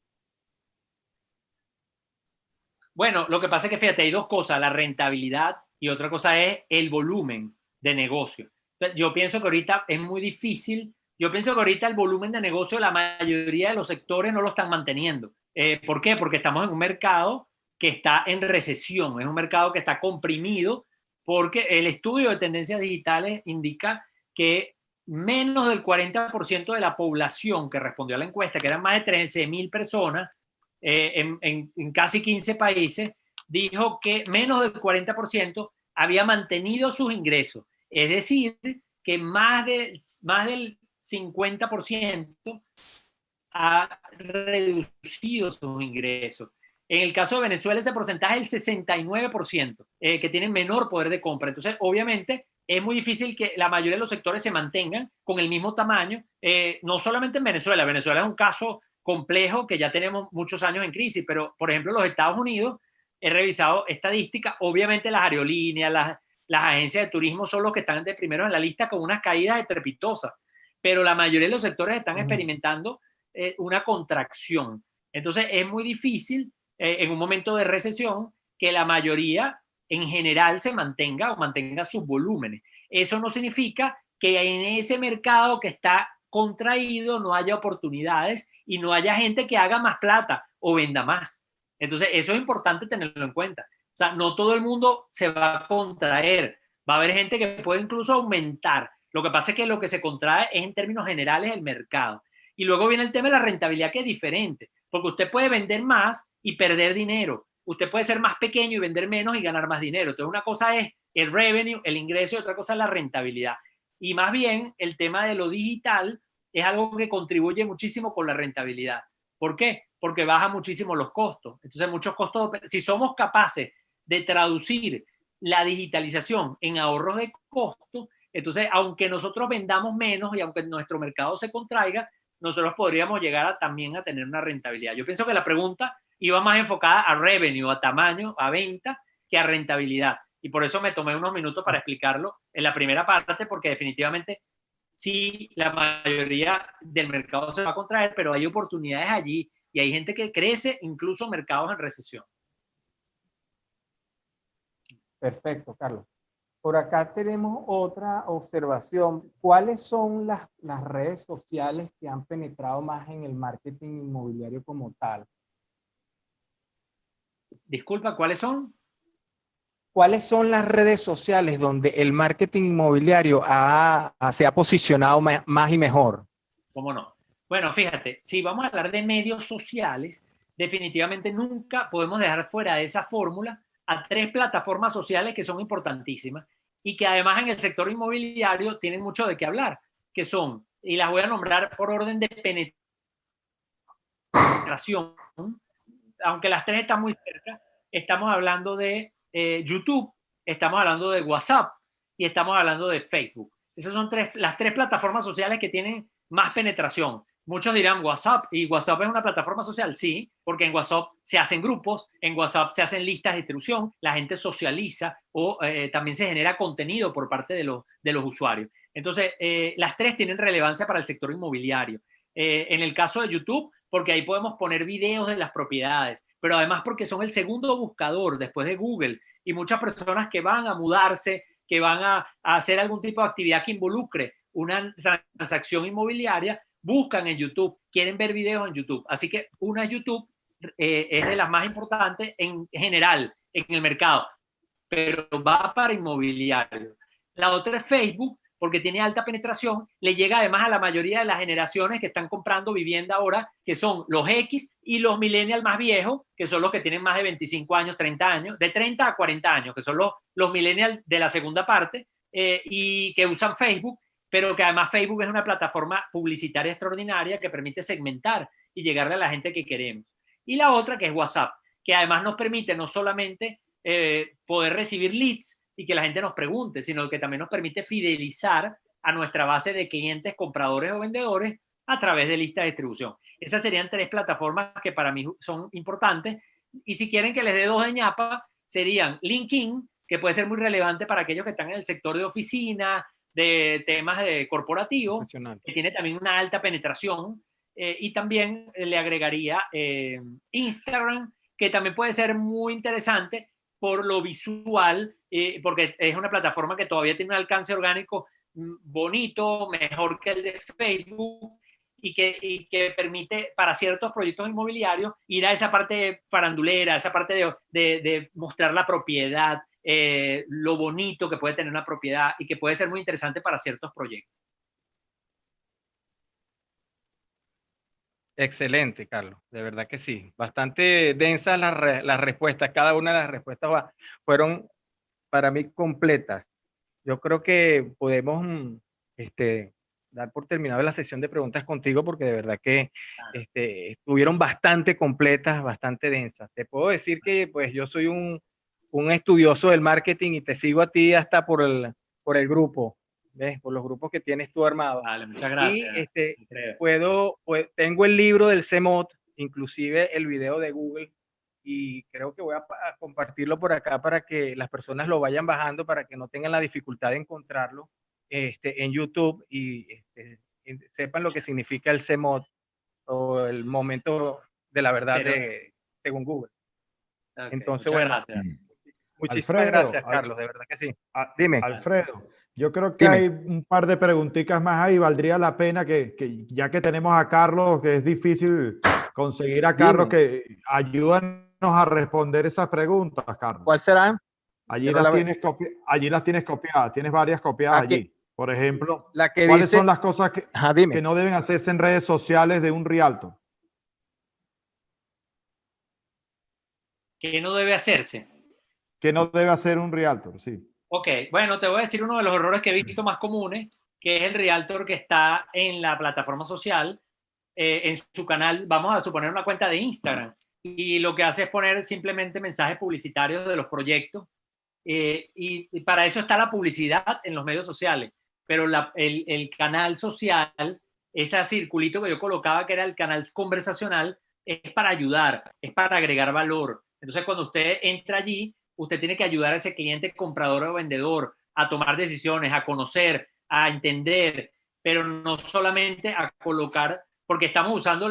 Bueno, lo que pasa es que, fíjate, hay dos cosas, la rentabilidad y otra cosa es el volumen de negocio. Yo pienso que ahorita es muy difícil, yo pienso que ahorita el volumen de negocio, la mayoría de los sectores no lo están manteniendo. ¿Por qué? Porque estamos en un mercado que está en recesión, es un mercado que está comprimido, porque el estudio de tendencias digitales indica que menos del 40% de la población que respondió a la encuesta, que eran más de 13.000 personas, en casi 15 países, dijo que menos del 40% había mantenido sus ingresos. Es decir, que más del 50% ha reducido sus ingresos. En el caso de Venezuela, ese porcentaje es el 69%, que tienen menor poder de compra. Entonces, obviamente, es muy difícil que la mayoría de los sectores se mantengan con el mismo tamaño, no solamente en Venezuela. Venezuela es un caso complejo que ya tenemos muchos años en crisis, pero, por ejemplo, los Estados Unidos, he revisado estadísticas, obviamente las aerolíneas, las agencias de turismo son los que están de primero en la lista con unas caídas estrepitosas, pero la mayoría de los sectores están experimentando una contracción. Entonces, es muy difícil en un momento de recesión que la mayoría en general se mantenga o mantenga sus volúmenes. Eso no significa que en ese mercado que está contraído no haya oportunidades y no haya gente que haga más plata o venda más. Entonces, eso es importante tenerlo en cuenta. O sea, no todo el mundo se va a contraer. Va a haber gente que puede incluso aumentar. Lo que pasa es que lo que se contrae es en términos generales el mercado. Y luego viene el tema de la rentabilidad, que es diferente, porque usted puede vender más y perder dinero. Usted puede ser más pequeño y vender menos y ganar más dinero. Entonces, una cosa es el revenue, el ingreso, y otra cosa es la rentabilidad. Y más bien, el tema de lo digital es algo que contribuye muchísimo con la rentabilidad. ¿Por qué? Porque baja muchísimo los costos. Entonces, muchos costos, si somos capaces de traducir la digitalización en ahorros de costos, entonces, aunque nosotros vendamos menos y aunque nuestro mercado se contraiga, nosotros podríamos llegar también a tener una rentabilidad. Yo pienso que la pregunta iba más enfocada a revenue, a tamaño, a venta, que a rentabilidad. Y por eso me tomé unos minutos para explicarlo en la primera parte, porque definitivamente sí, la mayoría del mercado se va a contraer, pero hay oportunidades allí y hay gente que crece, incluso mercados en recesión. Perfecto, Carlos. Por acá tenemos otra observación. ¿Cuáles son las redes sociales que han penetrado más en el marketing inmobiliario como tal? Disculpa, ¿cuáles son? ¿Cuáles son las redes sociales donde el marketing inmobiliario se ha posicionado más y mejor? ¿Cómo no? Bueno, fíjate, si vamos a hablar de medios sociales, definitivamente nunca podemos dejar fuera de esa fórmula a 3 plataformas sociales que son importantísimas y que además en el sector inmobiliario tienen mucho de qué hablar, que son, y las voy a nombrar por orden de penetración, aunque las 3 están muy cerca. Estamos hablando de YouTube, estamos hablando de WhatsApp y estamos hablando de Facebook. Esas son las 3 plataformas sociales que tienen más penetración. Muchos dirán WhatsApp, y WhatsApp es una plataforma social, sí, porque en WhatsApp se hacen grupos, en WhatsApp se hacen listas de distribución, la gente socializa o también se genera contenido por parte de los usuarios. Entonces, las 3 tienen relevancia para el sector inmobiliario. En el caso de YouTube, porque ahí podemos poner videos de las propiedades, pero además porque son el segundo buscador después de Google, y muchas personas que van a mudarse, que van a hacer algún tipo de actividad que involucre una transacción inmobiliaria, buscan en YouTube, quieren ver videos en YouTube. Así que una YouTube es de las más importantes en general en el mercado, pero va para inmobiliario. La otra es Facebook, porque tiene alta penetración, le llega además a la mayoría de las generaciones que están comprando vivienda ahora, que son los X y los millennials más viejos, que son los que tienen más de 25 años, 30 años, de 30 a 40 años, que son los millennials de la segunda parte, y que usan Facebook, pero que además Facebook es una plataforma publicitaria extraordinaria que permite segmentar y llegarle a la gente que queremos. Y la otra, que es WhatsApp, que además nos permite no solamente poder recibir leads y que la gente nos pregunte, sino que también nos permite fidelizar a nuestra base de clientes, compradores o vendedores a través de listas de distribución. Esas serían 3 plataformas que para mí son importantes. Y si quieren que les dé 2 de ñapa, serían LinkedIn, que puede ser muy relevante para aquellos que están en el sector de oficina, de temas de corporativo, que tiene también una alta penetración, y también le agregaría Instagram, que también puede ser muy interesante por lo visual, porque es una plataforma que todavía tiene un alcance orgánico bonito, mejor que el de Facebook, y que permite para ciertos proyectos inmobiliarios ir a esa parte farandulera, esa parte de mostrar la propiedad, lo bonito que puede tener una propiedad y que puede ser muy interesante para ciertos proyectos. Excelente, Carlos. De verdad que sí. Bastante densas las respuestas. Cada una de las respuestas fueron para mí completas. Yo creo que podemos dar por terminada la sesión de preguntas contigo, porque de verdad que estuvieron bastante completas, bastante densas. Te puedo decir que pues yo soy un estudioso del marketing y te sigo a ti hasta por el grupo, ¿ves? Por los grupos que tienes tú armados. Vale, muchas gracias. Y tengo el libro del CEMOT, inclusive el video de Google, y creo que voy a compartirlo por acá para que las personas lo vayan bajando, para que no tengan la dificultad de encontrarlo en YouTube y sepan lo que significa el CEMOT, o el momento de la verdad según Google. Okay, entonces, bueno, gracias. Muchísimas Alfredo, gracias, Carlos, de verdad que sí. Dime. Alfredo, yo creo que hay un par de preguntitas más ahí. Valdría la pena que ya que tenemos a Carlos, que es difícil conseguir a Carlos, que ayúdanos a responder esas preguntas, Carlos. ¿Cuál será? Allí las tienes copiadas, tienes varias copiadas allí. Por ejemplo, ¿cuáles son las cosas que no deben hacerse en redes sociales de un realtor? ¿Qué no debe hacerse? ¿Qué no debe hacer un realtor? Sí. Ok, bueno, te voy a decir uno de los errores que he visto más comunes, que es el realtor que está en la plataforma social, en su canal, vamos a suponer una cuenta de Instagram, y lo que hace es poner simplemente mensajes publicitarios de los proyectos, y para eso está la publicidad en los medios sociales, pero el canal social, ese circulito que yo colocaba que era el canal conversacional, es para ayudar, es para agregar valor. Entonces, cuando usted entra allí, usted tiene que ayudar a ese cliente comprador o vendedor a tomar decisiones, a conocer, a entender, pero no solamente a colocar, porque estamos usando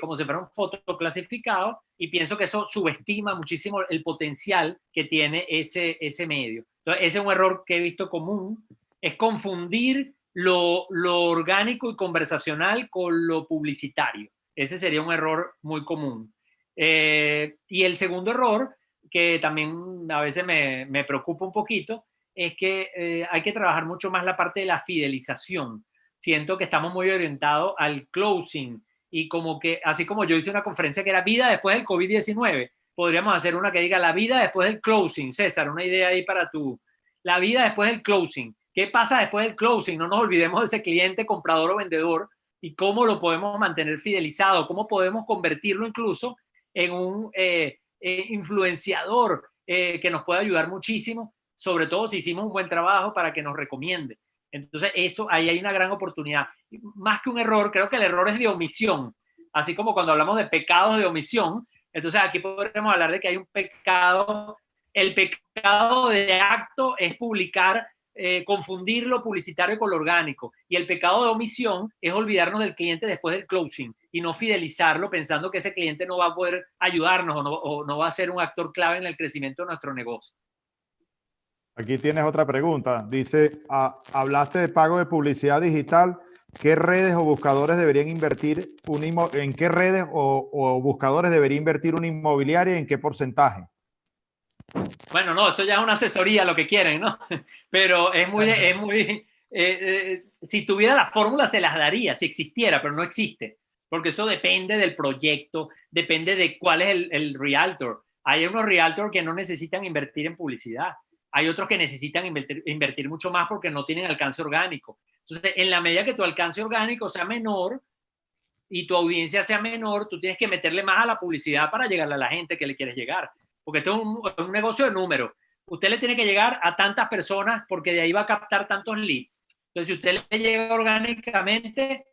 como si fuera un foto clasificado, y pienso que eso subestima muchísimo el potencial que tiene ese medio. Entonces, ese es un error que he visto común, es confundir lo orgánico y conversacional con lo publicitario. Ese sería un error muy común. Y el segundo error, que también a veces me preocupa un poquito, es que hay que trabajar mucho más la parte de la fidelización. Siento que estamos muy orientados al closing, y como que, así como yo hice una conferencia que era vida después del COVID-19, podríamos hacer una que diga la vida después del closing. César, una idea ahí para tú. La vida después del closing. ¿Qué pasa después del closing? No nos olvidemos de ese cliente comprador o vendedor y cómo lo podemos mantener fidelizado, cómo podemos convertirlo incluso en un influenciador que nos puede ayudar muchísimo, sobre todo si hicimos un buen trabajo para que nos recomiende. Entonces, ahí hay una gran oportunidad. Más que un error, creo que el error es de omisión. Así como cuando hablamos de pecados de omisión, entonces aquí podremos hablar de que hay un pecado. El pecado de acto es publicar, confundir lo publicitario con lo orgánico. Y el pecado de omisión es olvidarnos del cliente después del closing y no fidelizarlo pensando que ese cliente no va a poder ayudarnos o no va a ser un actor clave en el crecimiento de nuestro negocio. Aquí tienes otra pregunta. Dice, hablaste de pago de publicidad digital. ¿Qué redes o buscadores deberían invertir en qué redes o buscadores debería invertir una inmobiliaria y en qué porcentaje? Bueno, no, eso ya es una asesoría, lo que quieren, ¿no? Pero si tuviera la fórmula se las daría, si existiera, pero no existe. Porque eso depende del proyecto, depende de cuál es el realtor. Hay unos realtors que no necesitan invertir en publicidad. Hay otros que necesitan invertir mucho más porque no tienen alcance orgánico. Entonces, en la medida que tu alcance orgánico sea menor y tu audiencia sea menor, tú tienes que meterle más a la publicidad para llegarle a la gente que le quieres llegar. Porque esto es un negocio de números. Usted le tiene que llegar a tantas personas porque de ahí va a captar tantos leads. Entonces, si usted le llega orgánicamente,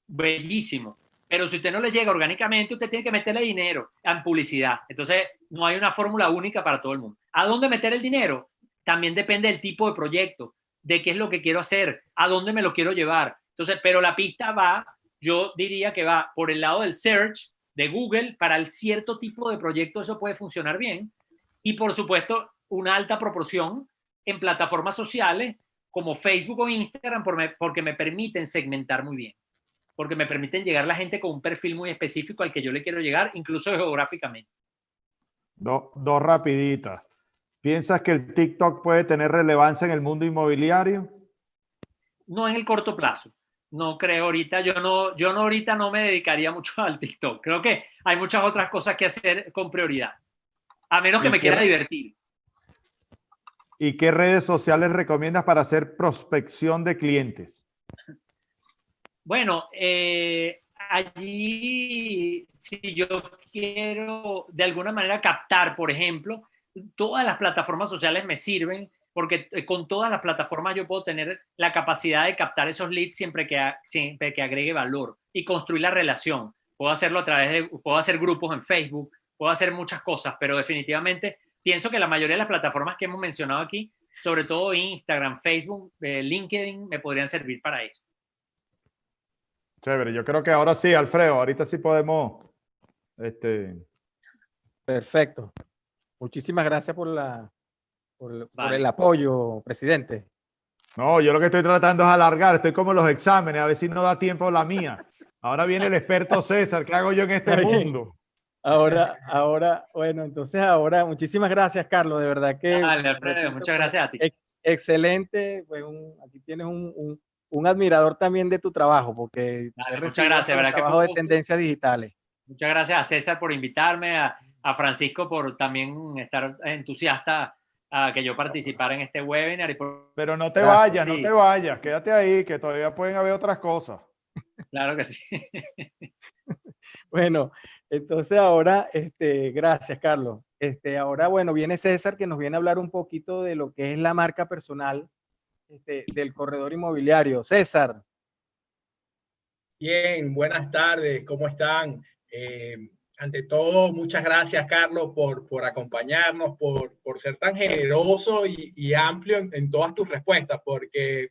bellísimo. Pero si usted no le llega orgánicamente, usted tiene que meterle dinero en publicidad. Entonces, no hay una fórmula única para todo el mundo. ¿A dónde meter el dinero? También depende del tipo de proyecto, de qué es lo que quiero hacer, a dónde me lo quiero llevar. Entonces, pero la pista va, yo diría que va por el lado del search de Google. Para el cierto tipo de proyecto eso puede funcionar bien. Y, por supuesto, una alta proporción en plataformas sociales como Facebook o Instagram porque me permiten segmentar muy bien. Porque me permiten llegar a la gente con un perfil muy específico al que yo le quiero llegar, incluso geográficamente. Dos rapiditas. ¿Piensas que el TikTok puede tener relevancia en el mundo inmobiliario? No en el corto plazo. No creo ahorita. Yo no ahorita no me dedicaría mucho al TikTok. Creo que hay muchas otras cosas que hacer con prioridad. A menos que me quiera divertir. ¿Y qué redes sociales recomiendas para hacer prospección de clientes? Bueno, allí, si yo quiero de alguna manera captar, por ejemplo, todas las plataformas sociales me sirven porque con todas las plataformas yo puedo tener la capacidad de captar esos leads siempre que agregue valor y construir la relación. Puedo hacerlo puedo hacer grupos en Facebook, puedo hacer muchas cosas, pero definitivamente pienso que la mayoría de las plataformas que hemos mencionado aquí, sobre todo Instagram, Facebook, LinkedIn, me podrían servir para eso. Chévere, yo creo que ahora sí, Alfredo, ahorita sí podemos. Perfecto. Muchísimas gracias por el apoyo, presidente. No, yo lo que estoy tratando es alargar, estoy como los exámenes, a ver si no da tiempo la mía. Ahora viene el experto César, ¿qué hago yo en este mundo? Ahora, bueno, entonces ahora, muchísimas gracias, Carlos, de verdad que... Dale, Alfredo, muchas gracias a ti. Excelente, pues aquí tienes un admirador también de tu trabajo, porque muchas gracias, ¿verdad? Trabajo de tendencias digitales. Muchas gracias a César por invitarme, a Francisco por también estar entusiasta a que yo participara en este webinar. Pero no te vayas, no te vayas, quédate ahí, que todavía pueden haber otras cosas. Claro que sí. Bueno, entonces ahora, gracias, Carlos. Ahora, bueno, viene César, que nos viene a hablar un poquito de lo que es la marca personal del corredor inmobiliario. César. Bien, buenas tardes, ¿cómo están? Ante todo, muchas gracias, Carlos, por acompañarnos, por ser tan generoso y amplio en todas tus respuestas, porque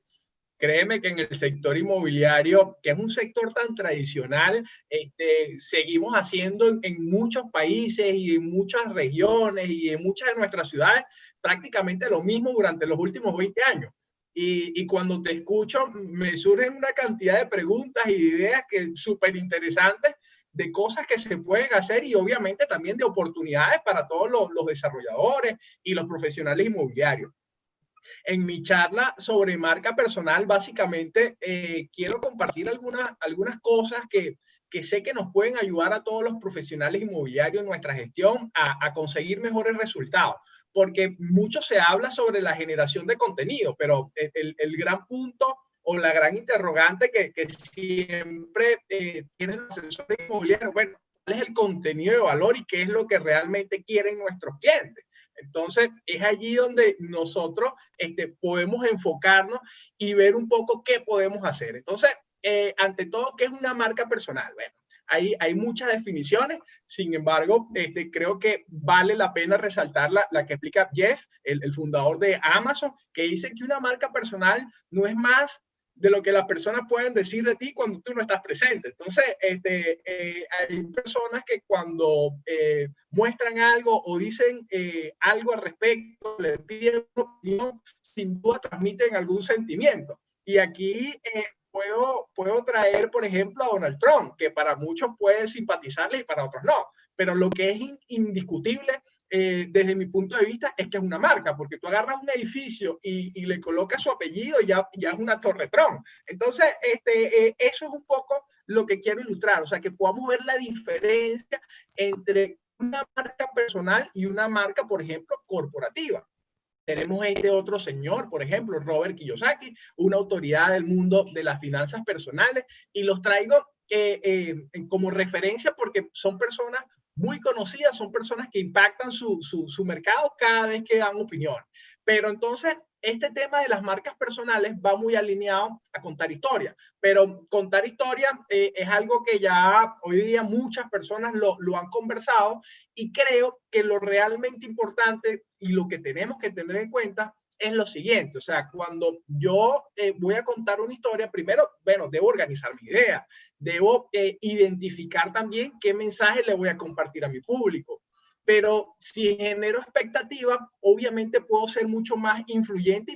créeme que en el sector inmobiliario, que es un sector tan tradicional, seguimos haciendo en muchos países y en muchas regiones y en muchas de nuestras ciudades prácticamente lo mismo durante los últimos 20 años. Y cuando te escucho, me surgen una cantidad de preguntas y ideas que súper interesantes de cosas que se pueden hacer y obviamente también de oportunidades para todos los desarrolladores y los profesionales inmobiliarios. En mi charla sobre marca personal, básicamente quiero compartir algunas cosas que que sé que nos pueden ayudar a todos los profesionales inmobiliarios en nuestra gestión a conseguir mejores resultados. Porque mucho se habla sobre la generación de contenido, pero el gran punto o la gran interrogante que siempre tienen los asesores inmobiliarios, bueno, ¿cuál es el contenido de valor y qué es lo que realmente quieren nuestros clientes? Entonces, es allí donde nosotros podemos enfocarnos y ver un poco qué podemos hacer. Entonces, ante todo, ¿qué es una marca personal? Bueno, hay muchas definiciones, sin embargo, creo que vale la pena resaltar la que explica Jeff, el fundador de Amazon, que dice que una marca personal no es más de lo que las personas pueden decir de ti cuando tú no estás presente. Entonces, hay personas que cuando muestran algo o dicen algo al respecto, le piden una opinión, sin duda transmiten algún sentimiento. Y aquí puedo traer, por ejemplo, a Donald Trump, que para muchos puede simpatizarle y para otros no. Pero lo que es indiscutible desde mi punto de vista es que es una marca, porque tú agarras un edificio y le colocas su apellido y ya es una Torre Trump. Entonces, eso es un poco lo que quiero ilustrar, o sea, que podamos ver la diferencia entre una marca personal y una marca, por ejemplo, corporativa. Tenemos otro señor, por ejemplo, Robert Kiyosaki, una autoridad del mundo de las finanzas personales, y los traigo como referencia porque son personas muy conocidas, son personas que impactan su mercado cada vez que dan opinión. Pero entonces, este tema de las marcas personales va muy alineado a contar historia, pero contar historia es algo que ya hoy día muchas personas lo han conversado, y creo que lo realmente importante y lo que tenemos que tener en cuenta es lo siguiente. O sea, cuando yo voy a contar una historia, primero, bueno, debo organizar mi idea, debo identificar también qué mensaje le voy a compartir a mi público. Pero si genero expectativa, obviamente puedo ser mucho más influyente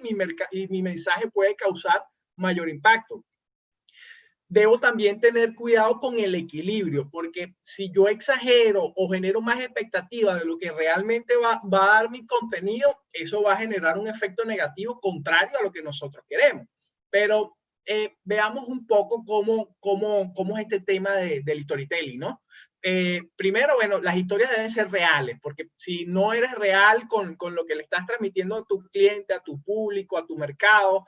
y mi mensaje puede causar mayor impacto. Debo también tener cuidado con el equilibrio, porque si yo exagero o genero más expectativa de lo que realmente va a dar mi contenido, eso va a generar un efecto negativo contrario a lo que nosotros queremos. Pero veamos un poco cómo es este tema del storytelling, ¿no? Primero, bueno, las historias deben ser reales, porque si no eres real con lo que le estás transmitiendo a tu cliente, a tu público, a tu mercado,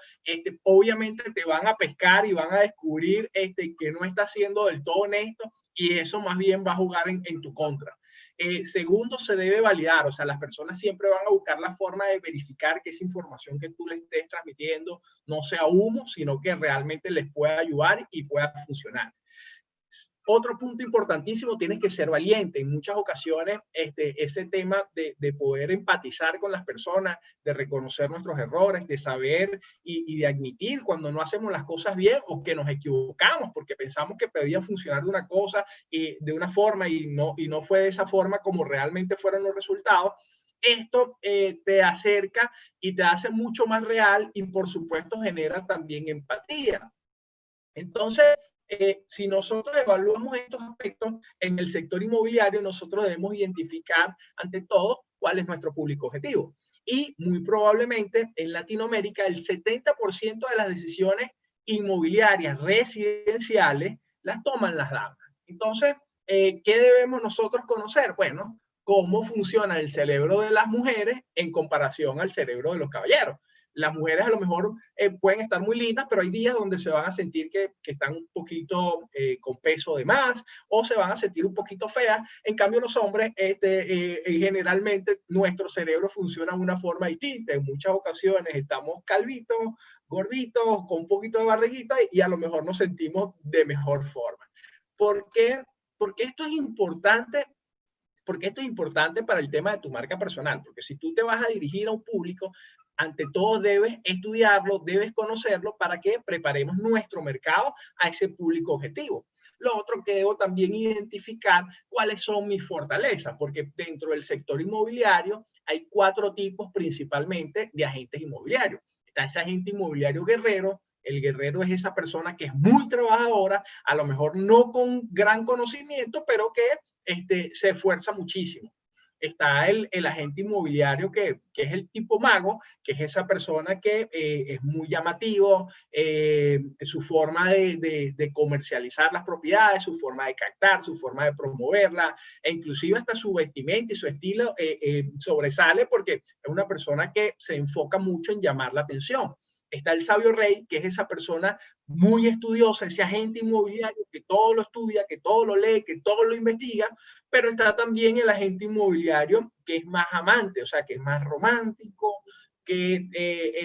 obviamente te van a pescar y van a descubrir que no estás siendo del todo honesto, y eso más bien va a jugar en tu contra. Segundo, se debe validar, o sea, las personas siempre van a buscar la forma de verificar que esa información que tú les estés transmitiendo no sea humo, sino que realmente les pueda ayudar y pueda funcionar. Otro punto importantísimo, tienes que ser valiente. En muchas ocasiones, ese tema de poder empatizar con las personas, de reconocer nuestros errores, de saber y de admitir cuando no hacemos las cosas bien o que nos equivocamos porque pensamos que podía funcionar de una cosa y de una forma y no fue de esa forma como realmente fueron los resultados. Esto te acerca y te hace mucho más real y, por supuesto, genera también empatía. Entonces, si nosotros evaluamos estos aspectos en el sector inmobiliario, nosotros debemos identificar ante todo cuál es nuestro público objetivo. Y muy probablemente en Latinoamérica el 70% de las decisiones inmobiliarias residenciales las toman las damas. Entonces, ¿qué debemos nosotros conocer? Bueno, cómo funciona el cerebro de las mujeres en comparación al cerebro de los caballeros. Las mujeres a lo mejor pueden estar muy lindas, pero hay días donde se van a sentir que están un poquito con peso de más, o se van a sentir un poquito feas. En cambio, los hombres, generalmente, nuestro cerebro funciona de una forma distinta. En muchas ocasiones estamos calvitos, gorditos, con un poquito de barriguita, y a lo mejor nos sentimos de mejor forma. ¿Por qué? Porque esto es importante. Porque esto es importante para el tema de tu marca personal, porque si tú te vas a dirigir a un público, ante todo debes estudiarlo, debes conocerlo para que preparemos nuestro mercado a ese público objetivo. Lo otro que debo también identificar cuáles son mis fortalezas, porque dentro del sector inmobiliario hay 4 tipos principalmente de agentes inmobiliarios. Está ese agente inmobiliario guerrero. El guerrero es esa persona que es muy trabajadora, a lo mejor no con gran conocimiento, pero que se esfuerza muchísimo. está el agente inmobiliario que es el tipo mago, que es esa persona que es muy llamativo, su forma de comercializar las propiedades, su forma de captar, su forma de promoverla, e inclusive hasta su vestimenta y su estilo sobresale porque es una persona que se enfoca mucho en llamar la atención. Está el sabio rey, que es esa persona muy estudiosa, ese agente inmobiliario que todo lo estudia, que todo lo lee, que todo lo investiga, pero está también el agente inmobiliario que es más amante, o sea, que es más romántico, que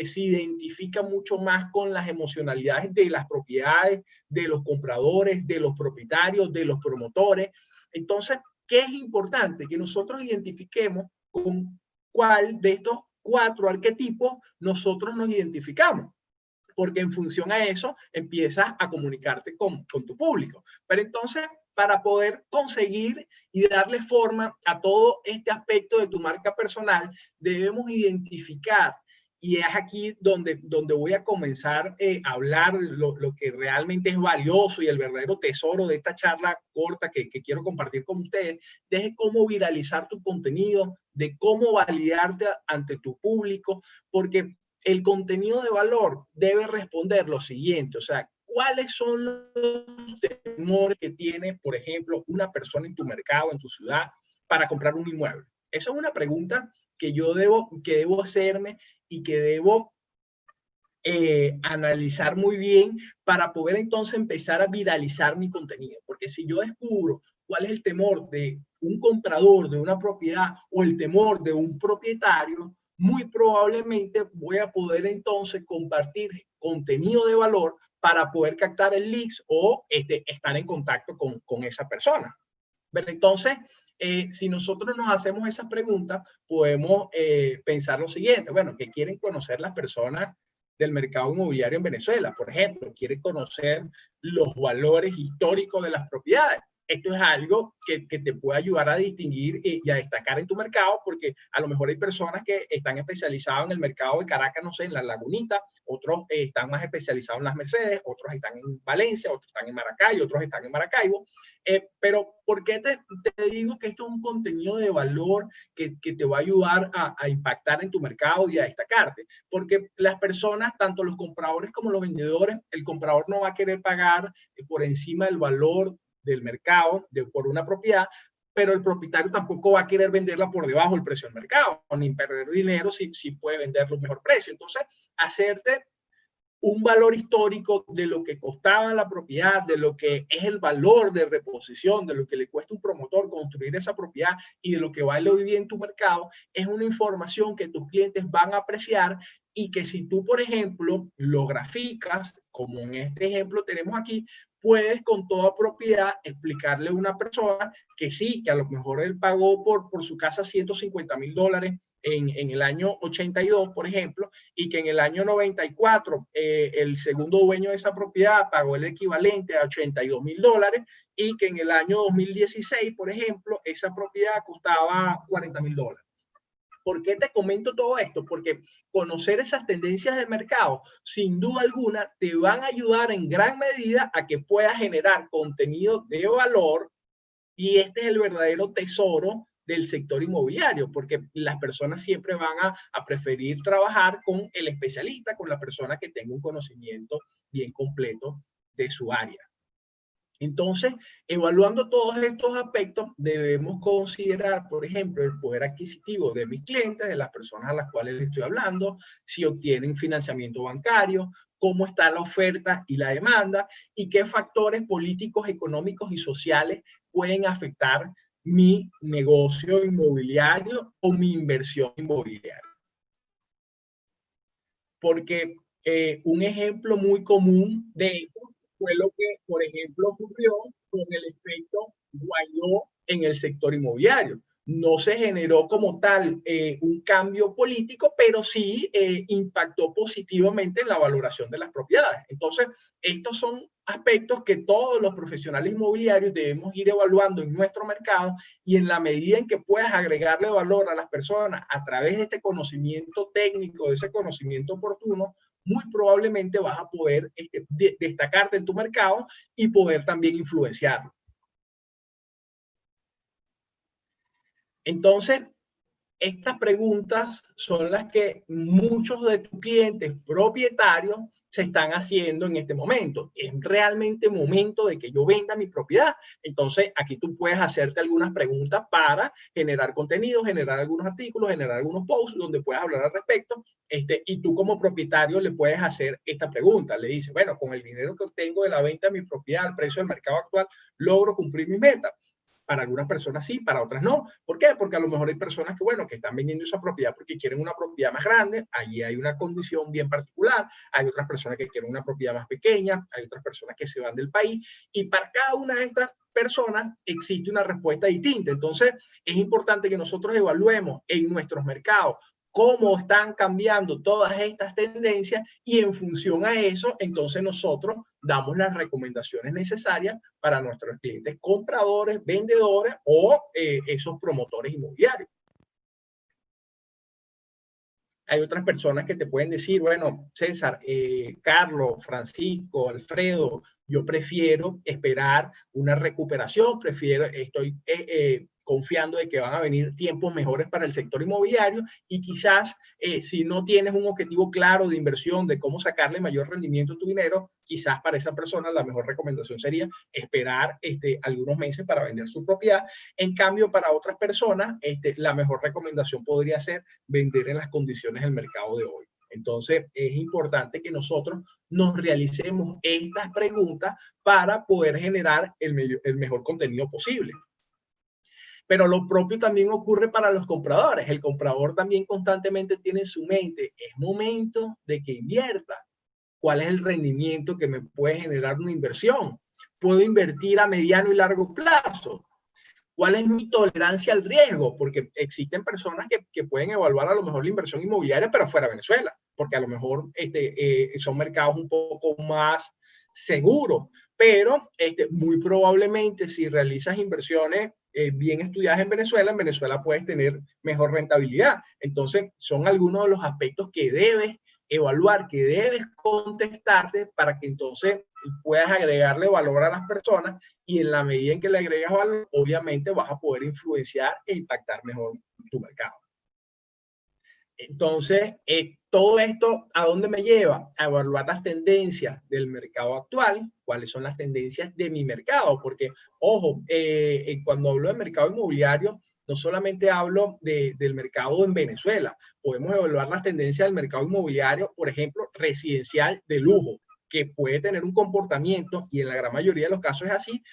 se identifica mucho más con las emocionalidades de las propiedades, de los compradores, de los propietarios, de los promotores. Entonces, ¿qué es importante? Que nosotros identifiquemos con cuál de estos 4 arquetipos nosotros nos identificamos, porque en función a eso empiezas a comunicarte con tu público. Pero entonces, para poder conseguir y darle forma a todo este aspecto de tu marca personal, debemos identificar, y es aquí donde voy a comenzar a hablar lo que realmente es valioso y el verdadero tesoro de esta charla corta que quiero compartir con ustedes, de cómo viralizar tu contenido, de cómo validarte ante tu público, porque el contenido de valor debe responder lo siguiente, o sea, ¿cuáles son los temores que tiene, por ejemplo, una persona en tu mercado, en tu ciudad, para comprar un inmueble? Esa es una pregunta que yo debo hacerme y que debo analizar muy bien para poder entonces empezar a viralizar mi contenido. Porque si yo descubro cuál es el temor de un comprador de una propiedad o el temor de un propietario, muy probablemente voy a poder entonces compartir contenido de valor para poder captar el leads o estar en contacto con esa persona. Pero entonces, si nosotros nos hacemos esa pregunta, podemos pensar lo siguiente, bueno, ¿qué quieren conocer las personas del mercado inmobiliario en Venezuela? Por ejemplo, quieren conocer los valores históricos de las propiedades. Esto es algo que te puede ayudar a distinguir y a destacar en tu mercado, porque a lo mejor hay personas que están especializadas en el mercado de Caracas, no sé, en la Lagunita, otros están más especializados en las Mercedes, otros están en Valencia, otros están en Maracay, otros están en Maracaibo. Pero ¿por qué te digo que esto es un contenido de valor que te va a ayudar a impactar en tu mercado y a destacarte? Porque las personas, tanto los compradores como los vendedores, el comprador no va a querer pagar por encima del valor del mercado por una propiedad, pero el propietario tampoco va a querer venderla por debajo del precio del mercado, ni perder dinero si puede venderlo a un mejor precio. Entonces, hacerte un valor histórico de lo que costaba la propiedad, de lo que es el valor de reposición, de lo que le cuesta un promotor construir esa propiedad y de lo que vale hoy día en tu mercado, es una información que tus clientes van a apreciar y que si tú, por ejemplo, lo graficas, como en este ejemplo tenemos aquí, puedes con toda propiedad explicarle a una persona que sí, que a lo mejor él pagó por su casa $150,000 en el año 82, por ejemplo, y que en el año 94 el segundo dueño de esa propiedad pagó el equivalente a $82,000 y que en el año 2016, por ejemplo, esa propiedad costaba $40,000. ¿Por qué te comento todo esto? Porque conocer esas tendencias de mercado, sin duda alguna, te van a ayudar en gran medida a que puedas generar contenido de valor, y este es el verdadero tesoro del sector inmobiliario, porque las personas siempre van a preferir trabajar con el especialista, con la persona que tenga un conocimiento bien completo de su área. Entonces, evaluando todos estos aspectos, debemos considerar, por ejemplo, el poder adquisitivo de mis clientes, de las personas a las cuales les estoy hablando, si obtienen financiamiento bancario, cómo está la oferta y la demanda, y qué factores políticos, económicos y sociales pueden afectar mi negocio inmobiliario o mi inversión inmobiliaria. Porque un ejemplo muy común de esto fue lo que, por ejemplo, ocurrió con el efecto Guaidó en el sector inmobiliario. No se generó como tal un cambio político, pero sí impactó positivamente en la valoración de las propiedades. Entonces, estos son aspectos que todos los profesionales inmobiliarios debemos ir evaluando en nuestro mercado, y en la medida en que puedas agregarle valor a las personas a través de este conocimiento técnico, de ese conocimiento oportuno, muy probablemente vas a poder destacarte en tu mercado y poder también influenciarlo. Entonces, estas preguntas son las que muchos de tus clientes propietarios se están haciendo en este momento. ¿Es realmente momento de que yo venda mi propiedad? Entonces, aquí tú puedes hacerte algunas preguntas para generar contenido, generar algunos artículos, generar algunos posts donde puedas hablar al respecto. Y tú como propietario le puedes hacer esta pregunta. Le dices, bueno, con el dinero que obtengo de la venta de mi propiedad al precio del mercado actual, logro cumplir mis metas. Para algunas personas sí, para otras no. ¿Por qué? Porque a lo mejor hay personas que, bueno, que están vendiendo esa propiedad porque quieren una propiedad más grande. Allí hay una condición bien particular. Hay otras personas que quieren una propiedad más pequeña. Hay otras personas que se van del país. Y para cada una de estas personas existe una respuesta distinta. Entonces, es importante que nosotros evaluemos en nuestros mercados cómo están cambiando todas estas tendencias y en función a eso, entonces nosotros damos las recomendaciones necesarias para nuestros clientes compradores, vendedores o esos promotores inmobiliarios. Hay otras personas que te pueden decir, bueno, César, Carlos, Francisco, Alfredo, yo prefiero esperar una recuperación, estoy confiando de que van a venir tiempos mejores para el sector inmobiliario y quizás si no tienes un objetivo claro de inversión, de cómo sacarle mayor rendimiento a tu dinero, quizás para esa persona la mejor recomendación sería esperar algunos meses para vender su propiedad. En cambio, para otras personas, la mejor recomendación podría ser vender en las condiciones del mercado de hoy. Entonces, es importante que nosotros nos realicemos estas preguntas para poder generar el mejor contenido posible. Pero lo propio también ocurre para los compradores. El comprador también constantemente tiene en su mente, es momento de que invierta. ¿Cuál es el rendimiento que me puede generar una inversión? ¿Puedo invertir a mediano y largo plazo? ¿Cuál es mi tolerancia al riesgo? Porque existen personas que pueden evaluar a lo mejor la inversión inmobiliaria, pero fuera de Venezuela, porque a lo mejor son mercados un poco más seguros, pero muy probablemente si realizas inversiones bien estudiadas en Venezuela puedes tener mejor rentabilidad. Entonces, son algunos de los aspectos que debes evaluar, que debes contestarte para que entonces puedas agregarle valor a las personas y en la medida en que le agregas valor, obviamente vas a poder influenciar e impactar mejor tu mercado. Entonces, todo esto, ¿a dónde me lleva? A evaluar las tendencias del mercado actual, cuáles son las tendencias de mi mercado, porque, ojo, cuando hablo de mercado inmobiliario, no solamente hablo del mercado en Venezuela, podemos evaluar las tendencias del mercado inmobiliario, por ejemplo, residencial de lujo, que puede tener un comportamiento, y en la gran mayoría de los casos es así,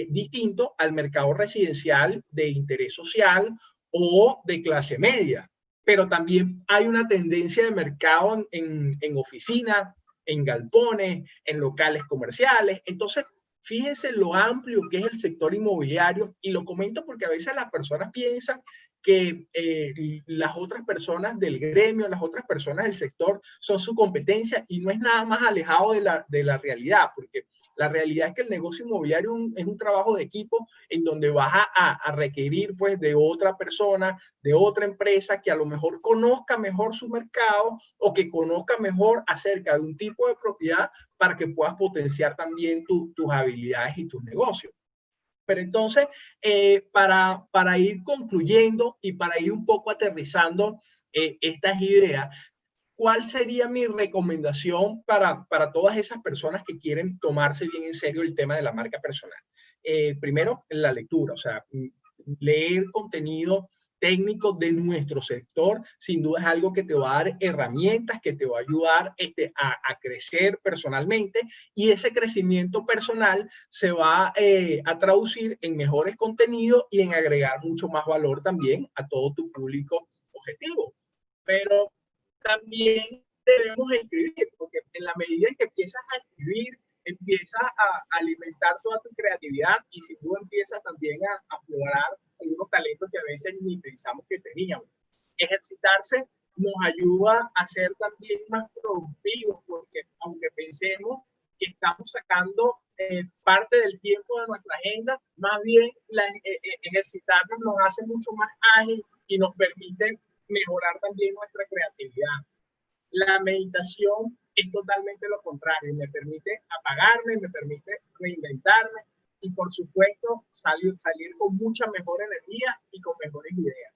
distinto al mercado residencial de interés social o de clase media. Pero también hay una tendencia de mercado en oficinas, en galpones, en locales comerciales. Entonces, fíjense lo amplio que es el sector inmobiliario y lo comento porque a veces las personas piensan que las otras personas del gremio, las otras personas del sector son su competencia y no es nada más alejado de la realidad, porque la realidad es que el negocio inmobiliario es un trabajo de equipo en donde vas a requerir pues de otra persona, de otra empresa que a lo mejor conozca mejor su mercado o que conozca mejor acerca de un tipo de propiedad para que puedas potenciar también tus habilidades y tus negocios. Pero entonces, para ir concluyendo y para ir un poco aterrizando estas ideas, ¿cuál sería mi recomendación para todas esas personas que quieren tomarse bien en serio el tema de la marca personal? Primero, la lectura, o sea, leer contenido técnico de nuestro sector, sin duda es algo que te va a dar herramientas, que te va a ayudar a crecer personalmente y ese crecimiento personal se va a traducir en mejores contenidos y en agregar mucho más valor también a todo tu público objetivo. Pero también debemos escribir, porque en la medida en que empiezas a escribir, empiezas a alimentar toda tu creatividad y sin duda empiezas también a aflorar algunos talentos que a veces ni pensamos que teníamos. Ejercitarse nos ayuda a ser también más productivos, porque aunque pensemos que estamos sacando parte del tiempo de nuestra agenda, más bien ejercitarnos nos hace mucho más ágil y nos permite mejorar también nuestra creatividad. La meditación es totalmente lo contrario, me permite apagarme, me permite reinventarme y por supuesto salir con mucha mejor energía y con mejores ideas.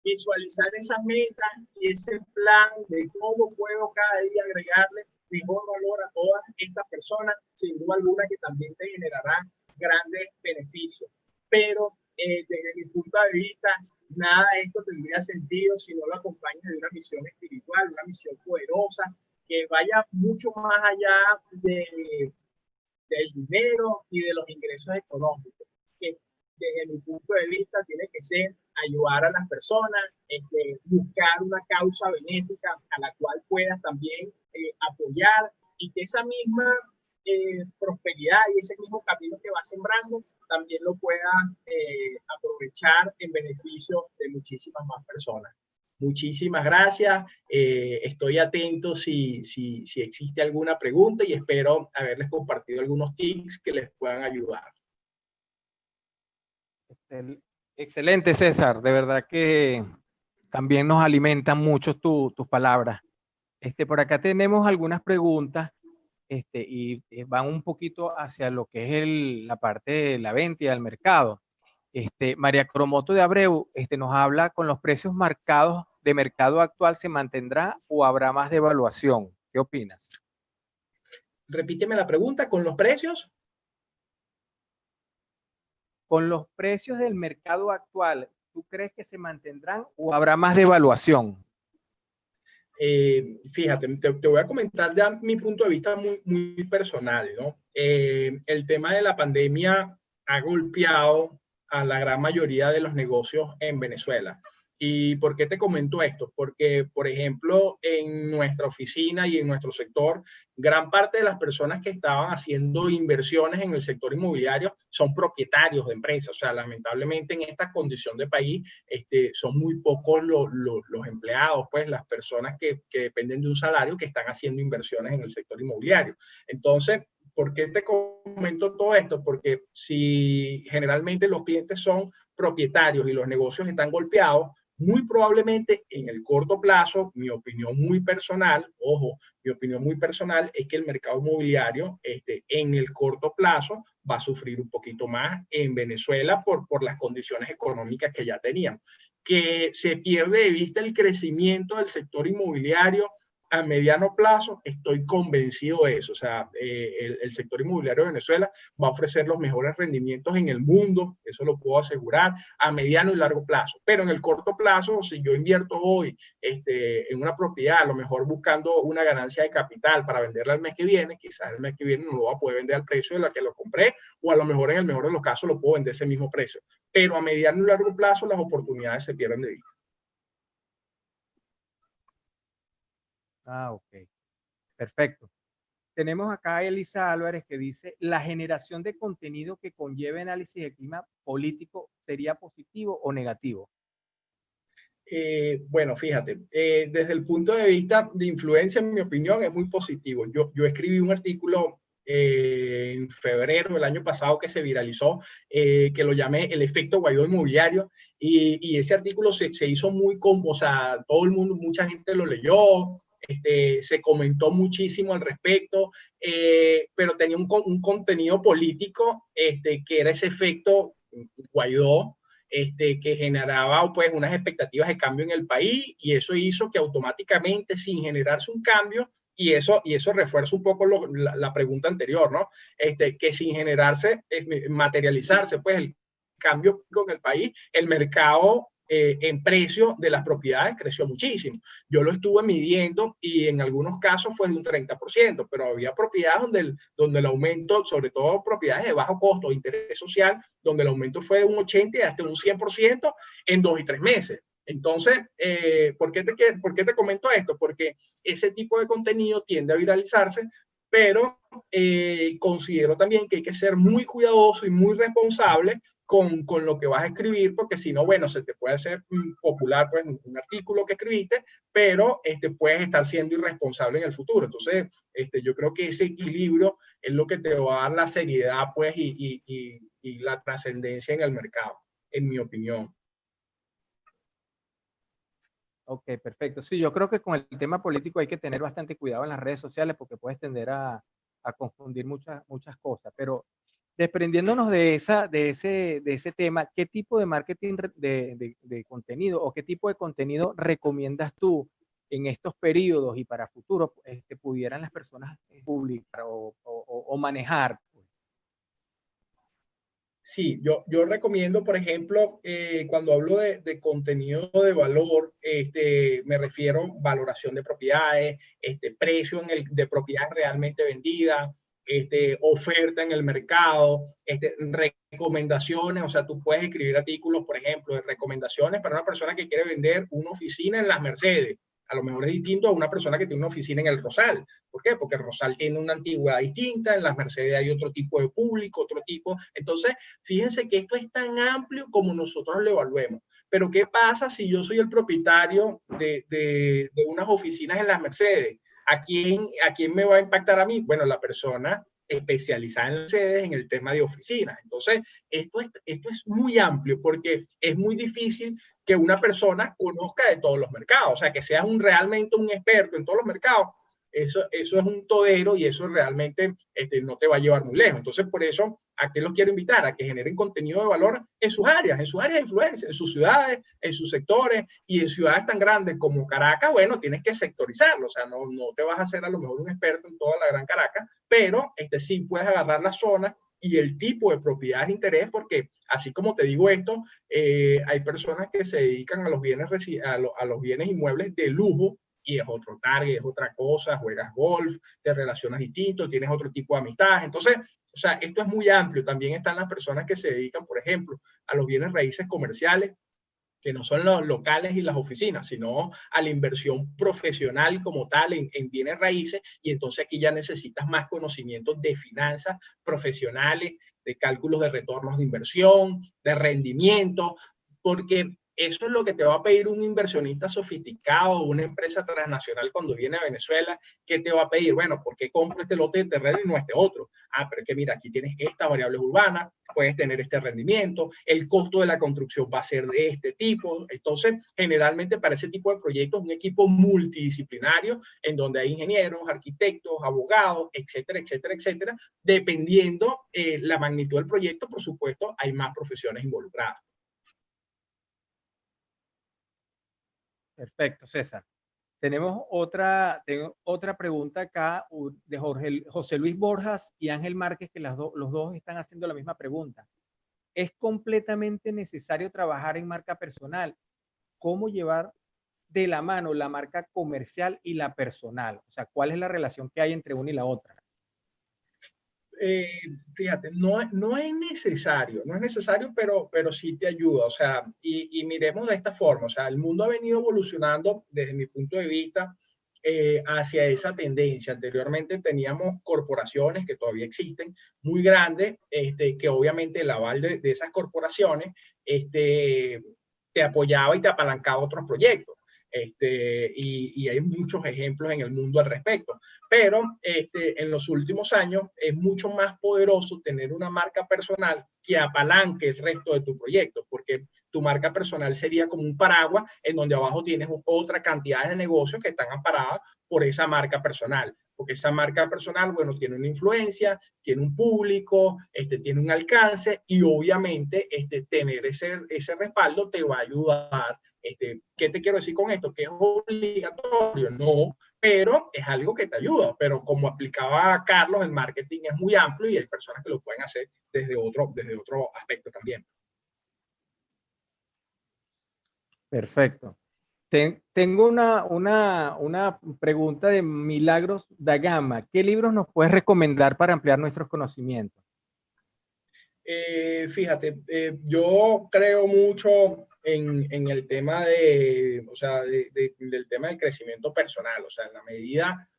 Visualizar esas metas y ese plan de cómo puedo cada día agregarle mejor valor a todas estas personas, sin duda alguna que también te generará grandes beneficios. Pero desde mi punto de vista, nada de esto tendría sentido si no lo acompañas de una misión espiritual, una misión poderosa, que vaya mucho más allá del dinero y de los ingresos económicos, que desde mi punto de vista tiene que ser ayudar a las personas, buscar una causa benéfica a la cual puedas también apoyar, y que esa misma prosperidad y ese mismo camino que vas sembrando también lo puedas aprovechar en beneficio de muchísimas más personas. Muchísimas gracias. Estoy atento si existe alguna pregunta y espero haberles compartido algunos tips que les puedan ayudar. Excelente, César. De verdad que también nos alimentan mucho tus palabras. Por acá tenemos algunas preguntas y van un poquito hacia lo que es la parte de la venta y del mercado. María Cromoto de Abreu nos habla: ¿con los precios marcados de mercado actual se mantendrá o habrá más devaluación? ¿Qué opinas? Repíteme la pregunta. ¿Con los precios? Con los precios del mercado actual, ¿tú crees que se mantendrán o habrá más devaluación? Fíjate, te voy a comentar ya mi punto de vista muy personal, ¿no? El tema de la pandemia ha golpeado a la gran mayoría de los negocios en Venezuela. ¿Y por qué te comento esto? Porque, por ejemplo, en nuestra oficina y en nuestro sector, gran parte de las personas que estaban haciendo inversiones en el sector inmobiliario son propietarios de empresas. O sea, lamentablemente en esta condición de país son muy pocos los empleados, pues las personas que dependen de un salario, que están haciendo inversiones en el sector inmobiliario. Entonces, ¿por qué te comento todo esto? Porque si generalmente los clientes son propietarios y los negocios están golpeados, muy probablemente en el corto plazo, mi opinión muy personal, ojo, mi opinión muy personal es que el mercado inmobiliario en el corto plazo va a sufrir un poquito más en Venezuela por las condiciones económicas que ya teníamos. Que se pierde de vista el crecimiento del sector inmobiliario a mediano plazo, estoy convencido de eso. O sea, el sector inmobiliario de Venezuela va a ofrecer los mejores rendimientos en el mundo, eso lo puedo asegurar, a mediano y largo plazo. Pero en el corto plazo, si yo invierto hoy en una propiedad, a lo mejor buscando una ganancia de capital para venderla el mes que viene, quizás el mes que viene no lo voy a poder vender al precio de la que lo compré, o a lo mejor en el mejor de los casos lo puedo vender ese mismo precio. Pero a mediano y largo plazo las oportunidades se pierden de vista. Ah, ok. Perfecto. Tenemos acá a Elisa Álvarez que dice: ¿la generación de contenido que conlleve análisis de clima político sería positivo o negativo? Bueno, fíjate, desde el punto de vista de influencia, en mi opinión, es muy positivo. Yo escribí un artículo en febrero del año pasado que se viralizó, que lo llamé El efecto Guaidó inmobiliario, y ese artículo se hizo o sea, todo el mundo, mucha gente lo leyó, se comentó muchísimo al respecto, pero tenía un contenido político que era ese efecto Guaidó, que generaba pues unas expectativas de cambio en el país, y eso hizo que automáticamente, sin generarse un cambio, y eso refuerza un poco la pregunta anterior, ¿no? Que sin generarse, materializarse pues el cambio con el país, el mercado en precio de las propiedades creció muchísimo. Yo lo estuve midiendo y en algunos casos fue de un 30%, pero había propiedades donde el aumento, sobre todo propiedades de bajo costo, de interés social, donde el aumento fue de un 80 y hasta un 100% en 2 y 3 meses. Entonces, ¿por qué te comento esto? Porque ese tipo de contenido tiende a viralizarse, pero considero también que hay que ser muy cuidadoso y muy responsable con lo que vas a escribir, porque si no, bueno, se te puede hacer popular pues, un artículo que escribiste, pero puedes estar siendo irresponsable en el futuro. Entonces, yo creo que ese equilibrio es lo que te va a dar la seriedad pues, y la trascendencia en el mercado, en mi opinión. Ok, perfecto. Sí, yo creo que con el tema político hay que tener bastante cuidado en las redes sociales porque puedes tender a confundir muchas cosas. Pero desprendiéndonos de ese tema, ¿qué tipo de marketing de contenido o qué tipo de contenido recomiendas tú en estos periodos y para futuro pudieran las personas publicar o manejar? Sí, yo recomiendo, por ejemplo, cuando hablo de contenido de valor, me refiero a valoración de propiedades, precio de propiedades realmente vendidas, oferta en el mercado, recomendaciones. O sea, tú puedes escribir artículos, por ejemplo, de recomendaciones para una persona que quiere vender una oficina en las Mercedes. A lo mejor es distinto a una persona que tiene una oficina en el Rosal. ¿Por qué? Porque el Rosal tiene una antigüedad distinta, en las Mercedes hay otro tipo de público, otro tipo. Entonces, fíjense que esto es tan amplio como nosotros lo evaluemos. Pero ¿qué pasa si yo soy el propietario de unas oficinas en las Mercedes? ¿A quién me va a impactar a mí? Bueno, la persona especializada en Mercedes en el tema de oficinas. Entonces, esto es muy amplio porque es muy difícil que una persona conozca de todos los mercados, o sea, que seas realmente un experto en todos los mercados. Eso es un todero y eso realmente no te va a llevar muy lejos. Entonces, por eso, ¿a qué los quiero invitar? A que generen contenido de valor en sus áreas de influencia, en sus ciudades, en sus sectores, y en ciudades tan grandes como Caracas, bueno, tienes que sectorizarlo. O sea, no te vas a hacer a lo mejor un experto en toda la gran Caracas, pero sí puedes agarrar la zona y el tipo de propiedades de interés, porque así como te digo esto, hay personas que se dedican a los bienes inmuebles de lujo, y es otro target, es otra cosa, juegas golf, te relacionas distinto, tienes otro tipo de amistades. Entonces, o sea, esto es muy amplio. También están las personas que se dedican, por ejemplo, a los bienes raíces comerciales, que no son los locales y las oficinas, sino a la inversión profesional como tal en bienes raíces, y entonces aquí ya necesitas más conocimientos de finanzas profesionales, de cálculos de retornos de inversión, de rendimiento, porque eso es lo que te va a pedir un inversionista sofisticado, una empresa transnacional cuando viene a Venezuela. ¿Qué te va a pedir? Bueno, ¿por qué compro este lote de terreno y no este otro? Ah, pero es que mira, aquí tienes estas variables urbanas, puedes tener este rendimiento, el costo de la construcción va a ser de este tipo. Entonces, generalmente para ese tipo de proyectos, un equipo multidisciplinario en donde hay ingenieros, arquitectos, abogados, etcétera, etcétera, etcétera. Dependiendo la magnitud del proyecto, por supuesto, hay más profesiones involucradas. Perfecto, César. Tengo otra pregunta acá de José Luis Borjas y Ángel Márquez, que los dos están haciendo la misma pregunta. ¿Es completamente necesario trabajar en marca personal? ¿Cómo llevar de la mano la marca comercial y la personal? O sea, ¿cuál es la relación que hay entre una y la otra? Fíjate, no es necesario, pero sí te ayuda. O sea, y miremos de esta forma. O sea, el mundo ha venido evolucionando desde mi punto de vista hacia esa tendencia. Anteriormente teníamos corporaciones que todavía existen, muy grandes, que obviamente el aval de esas corporaciones te apoyaba y te apalancaba otros proyectos. Y hay muchos ejemplos en el mundo al respecto. Pero en los últimos años es mucho más poderoso tener una marca personal que apalanque el resto de tu proyecto, porque tu marca personal sería como un paraguas en donde abajo tienes otra cantidad de negocios que están amparadas por esa marca personal. Porque esa marca personal, bueno, tiene una influencia, tiene un público, tiene un alcance, y obviamente tener ese respaldo te va a ayudar. ¿Qué te quiero decir con esto? ¿Que es obligatorio? No, pero es algo que te ayuda. Pero como explicaba Carlos, el marketing es muy amplio y hay personas que lo pueden hacer desde otro aspecto también. Perfecto. Tengo una pregunta de Milagros da Gama. ¿Qué libros nos puedes recomendar para ampliar nuestros conocimientos? Fíjate, yo creo mucho en el tema o sea, del tema del crecimiento personal. O sea, en la medida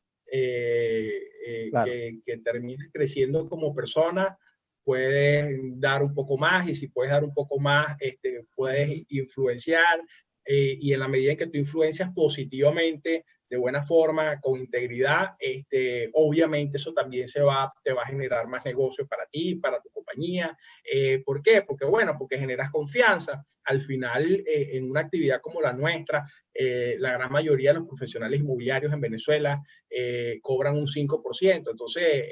Claro. que termines creciendo como persona, puedes dar un poco más, y si puedes dar un poco más, puedes influenciar, y en la medida en que tú influencias positivamente, de buena forma, con integridad, obviamente eso también te va a generar más negocios para ti, para tu compañía. ¿Por qué? Porque, bueno, porque generas confianza. al final, en una actividad como la nuestra, la gran mayoría de los profesionales inmobiliarios en Venezuela cobran un 5%. Entonces,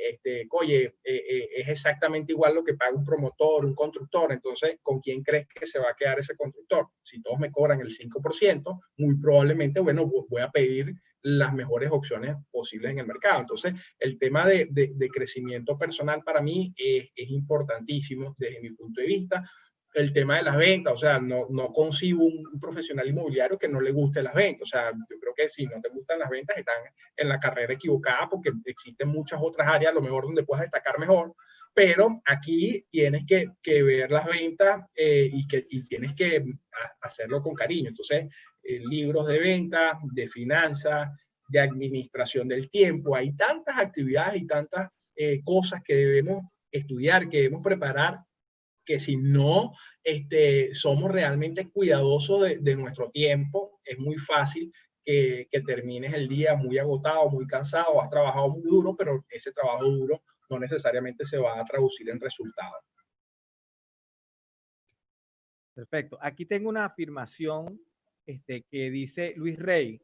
oye, es exactamente igual lo que paga un promotor, un constructor. Entonces, ¿con quién crees que se va a quedar ese constructor? Si todos me cobran el 5%, muy probablemente, bueno, voy a pedir las mejores opciones posibles en el mercado. Entonces, el tema de crecimiento personal para mí es importantísimo desde mi punto de vista. El tema de las ventas, o sea, no concibo un profesional inmobiliario que no le guste las ventas. O sea, yo creo que si no te gustan las ventas, están en la carrera equivocada, porque existen muchas otras áreas, a lo mejor, donde puedas destacar mejor. Pero aquí tienes que ver las ventas y tienes que hacerlo con cariño. Entonces, libros de ventas, de finanzas, de administración del tiempo. Hay tantas actividades y tantas cosas que debemos estudiar, que debemos preparar, que si no somos realmente cuidadosos de nuestro tiempo, es muy fácil que termines el día muy agotado, muy cansado, has trabajado muy duro, pero ese trabajo duro no necesariamente se va a traducir en resultados. Perfecto. Aquí tengo una afirmación que dice Luis Rey,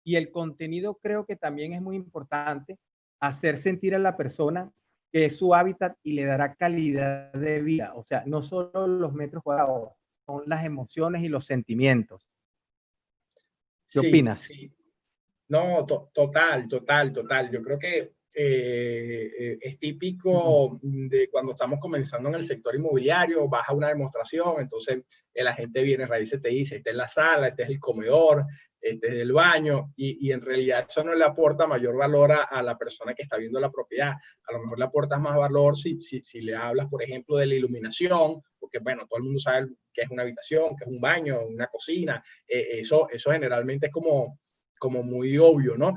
y el contenido creo que también es muy importante, hacer sentir a la persona que es su hábitat y le dará calidad de vida. O sea, no solo los metros cuadrados, son las emociones y los sentimientos. ¿Qué opinas? Sí. No, total. Yo creo que es típico de cuando estamos comenzando en el sector inmobiliario, vas a una demostración, entonces el agente viene, Raíces te dice, este es la sala, este es el comedor, este es el baño, y en realidad eso no le aporta mayor valor a la persona que está viendo la propiedad. A lo mejor le aportas más valor si le hablas, por ejemplo, de la iluminación, porque bueno, todo el mundo sabe qué es una habitación, qué es un baño, una cocina. Eso generalmente es como muy obvio, ¿no?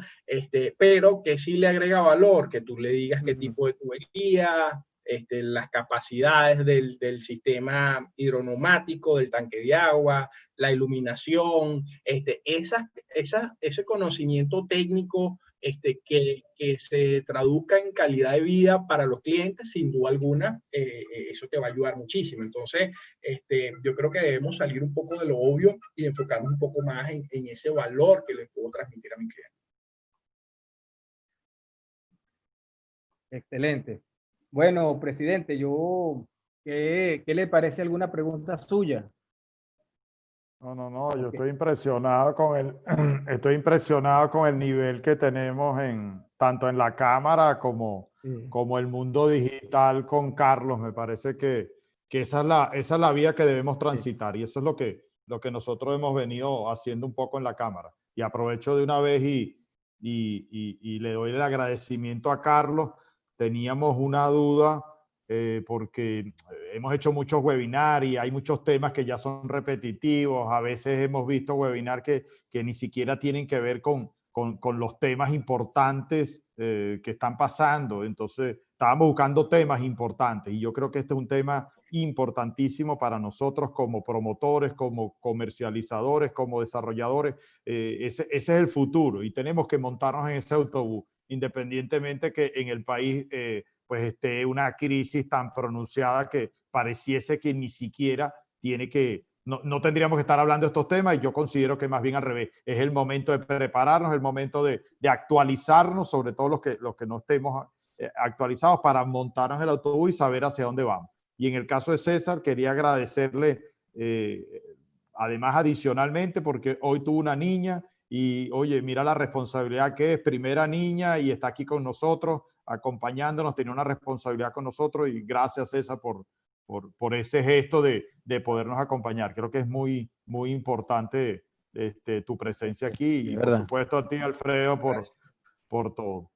Pero que sí le agrega valor, que tú le digas qué tipo de tubería, las capacidades del sistema hidroneumático, del tanque de agua, la iluminación, ese conocimiento técnico que se traduzca en calidad de vida para los clientes, sin duda alguna, eso te va a ayudar muchísimo. Entonces, yo creo que debemos salir un poco de lo obvio y enfocarnos un poco más en ese valor que le puedo transmitir a mi cliente. Excelente. Bueno, presidente, ¿qué le parece alguna pregunta suya? No, yo estoy impresionado con el nivel que tenemos tanto en la cámara como el mundo digital con Carlos. Me parece que esa es la vía que debemos transitar, y eso es lo que nosotros hemos venido haciendo un poco en la cámara. Y aprovecho de una vez y le doy el agradecimiento a Carlos. Teníamos una duda porque hemos hecho muchos webinars y hay muchos temas que ya son repetitivos. A veces hemos visto webinars que ni siquiera tienen que ver con los temas importantes que están pasando. Entonces, estábamos buscando temas importantes, y yo creo que este es un tema importantísimo para nosotros como promotores, como comercializadores, como desarrolladores. Ese es el futuro, y tenemos que montarnos en ese autobús, independientemente que en el país pues esté una crisis tan pronunciada que pareciese que ni siquiera no tendríamos que estar hablando de estos temas. Y yo considero que más bien al revés, es el momento de prepararnos, el momento de actualizarnos, sobre todo los que no estemos actualizados, para montarnos en el autobús y saber hacia dónde vamos. Y en el caso de César, quería agradecerle, además adicionalmente, porque hoy tuvo una niña. Y oye, mira la responsabilidad que es, primera niña, y está aquí con nosotros, acompañándonos, tiene una responsabilidad con nosotros, y gracias, César, por ese gesto de podernos acompañar. Creo que es muy, muy importante tu presencia aquí, y por supuesto a ti, Alfredo, por todo.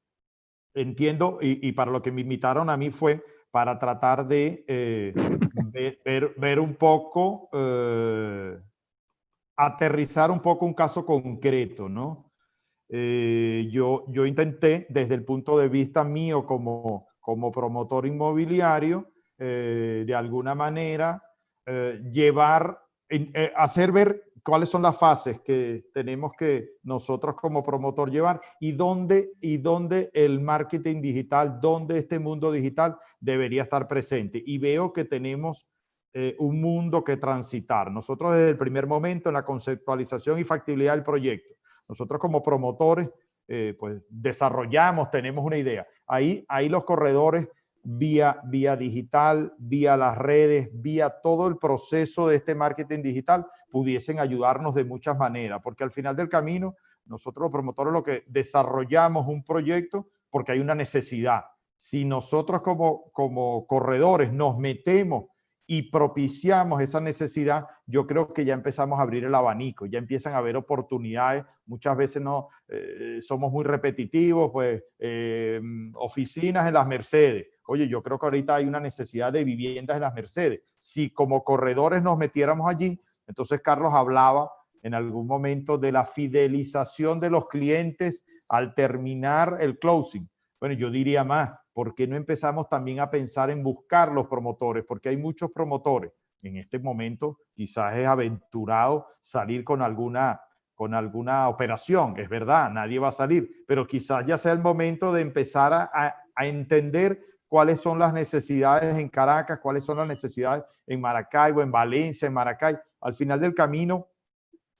Entiendo, y para lo que me invitaron a mí fue para tratar de ver un poco, aterrizar un poco un caso concreto, ¿no? Yo intenté, desde el punto de vista mío como promotor inmobiliario, de alguna manera, hacer ver cuáles son las fases que tenemos que nosotros como promotor llevar, y dónde el marketing digital, dónde este mundo digital debería estar presente. Y veo que tenemos un mundo que transitar. Nosotros desde el primer momento en la conceptualización y factibilidad del proyecto, nosotros como promotores, pues desarrollamos, tenemos una idea. Ahí los corredores vía digital, vía las redes, vía todo el proceso de este marketing digital, pudiesen ayudarnos de muchas maneras, porque al final del camino, nosotros los promotores lo que desarrollamos un proyecto porque hay una necesidad. Si nosotros como corredores nos metemos y propiciamos esa necesidad, yo creo que ya empezamos a abrir el abanico, ya empiezan a haber oportunidades. Muchas veces no somos muy repetitivos, pues oficinas en las Mercedes. Oye, yo creo que ahorita hay una necesidad de viviendas en las Mercedes. Si como corredores nos metiéramos allí, entonces Carlos hablaba en algún momento de la fidelización de los clientes al terminar el closing. Bueno, yo diría más, ¿por qué no empezamos también a pensar en buscar los promotores? Porque hay muchos promotores. En este momento quizás es aventurado salir con alguna operación. Es verdad, nadie va a salir, pero quizás ya sea el momento de empezar a entender cuáles son las necesidades en Caracas, cuáles son las necesidades en Maracaibo, en Valencia, en Maracay. Al final del camino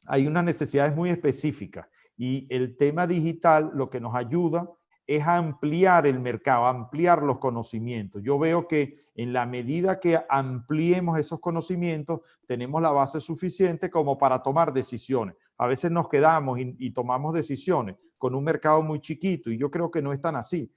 hay unas necesidades muy específicas y el tema digital lo que nos ayuda es a ampliar el mercado, a ampliar los conocimientos. Yo veo que en la medida que ampliemos esos conocimientos, tenemos la base suficiente como para tomar decisiones. A veces nos quedamos y tomamos decisiones con un mercado muy chiquito y yo creo que no es tan así.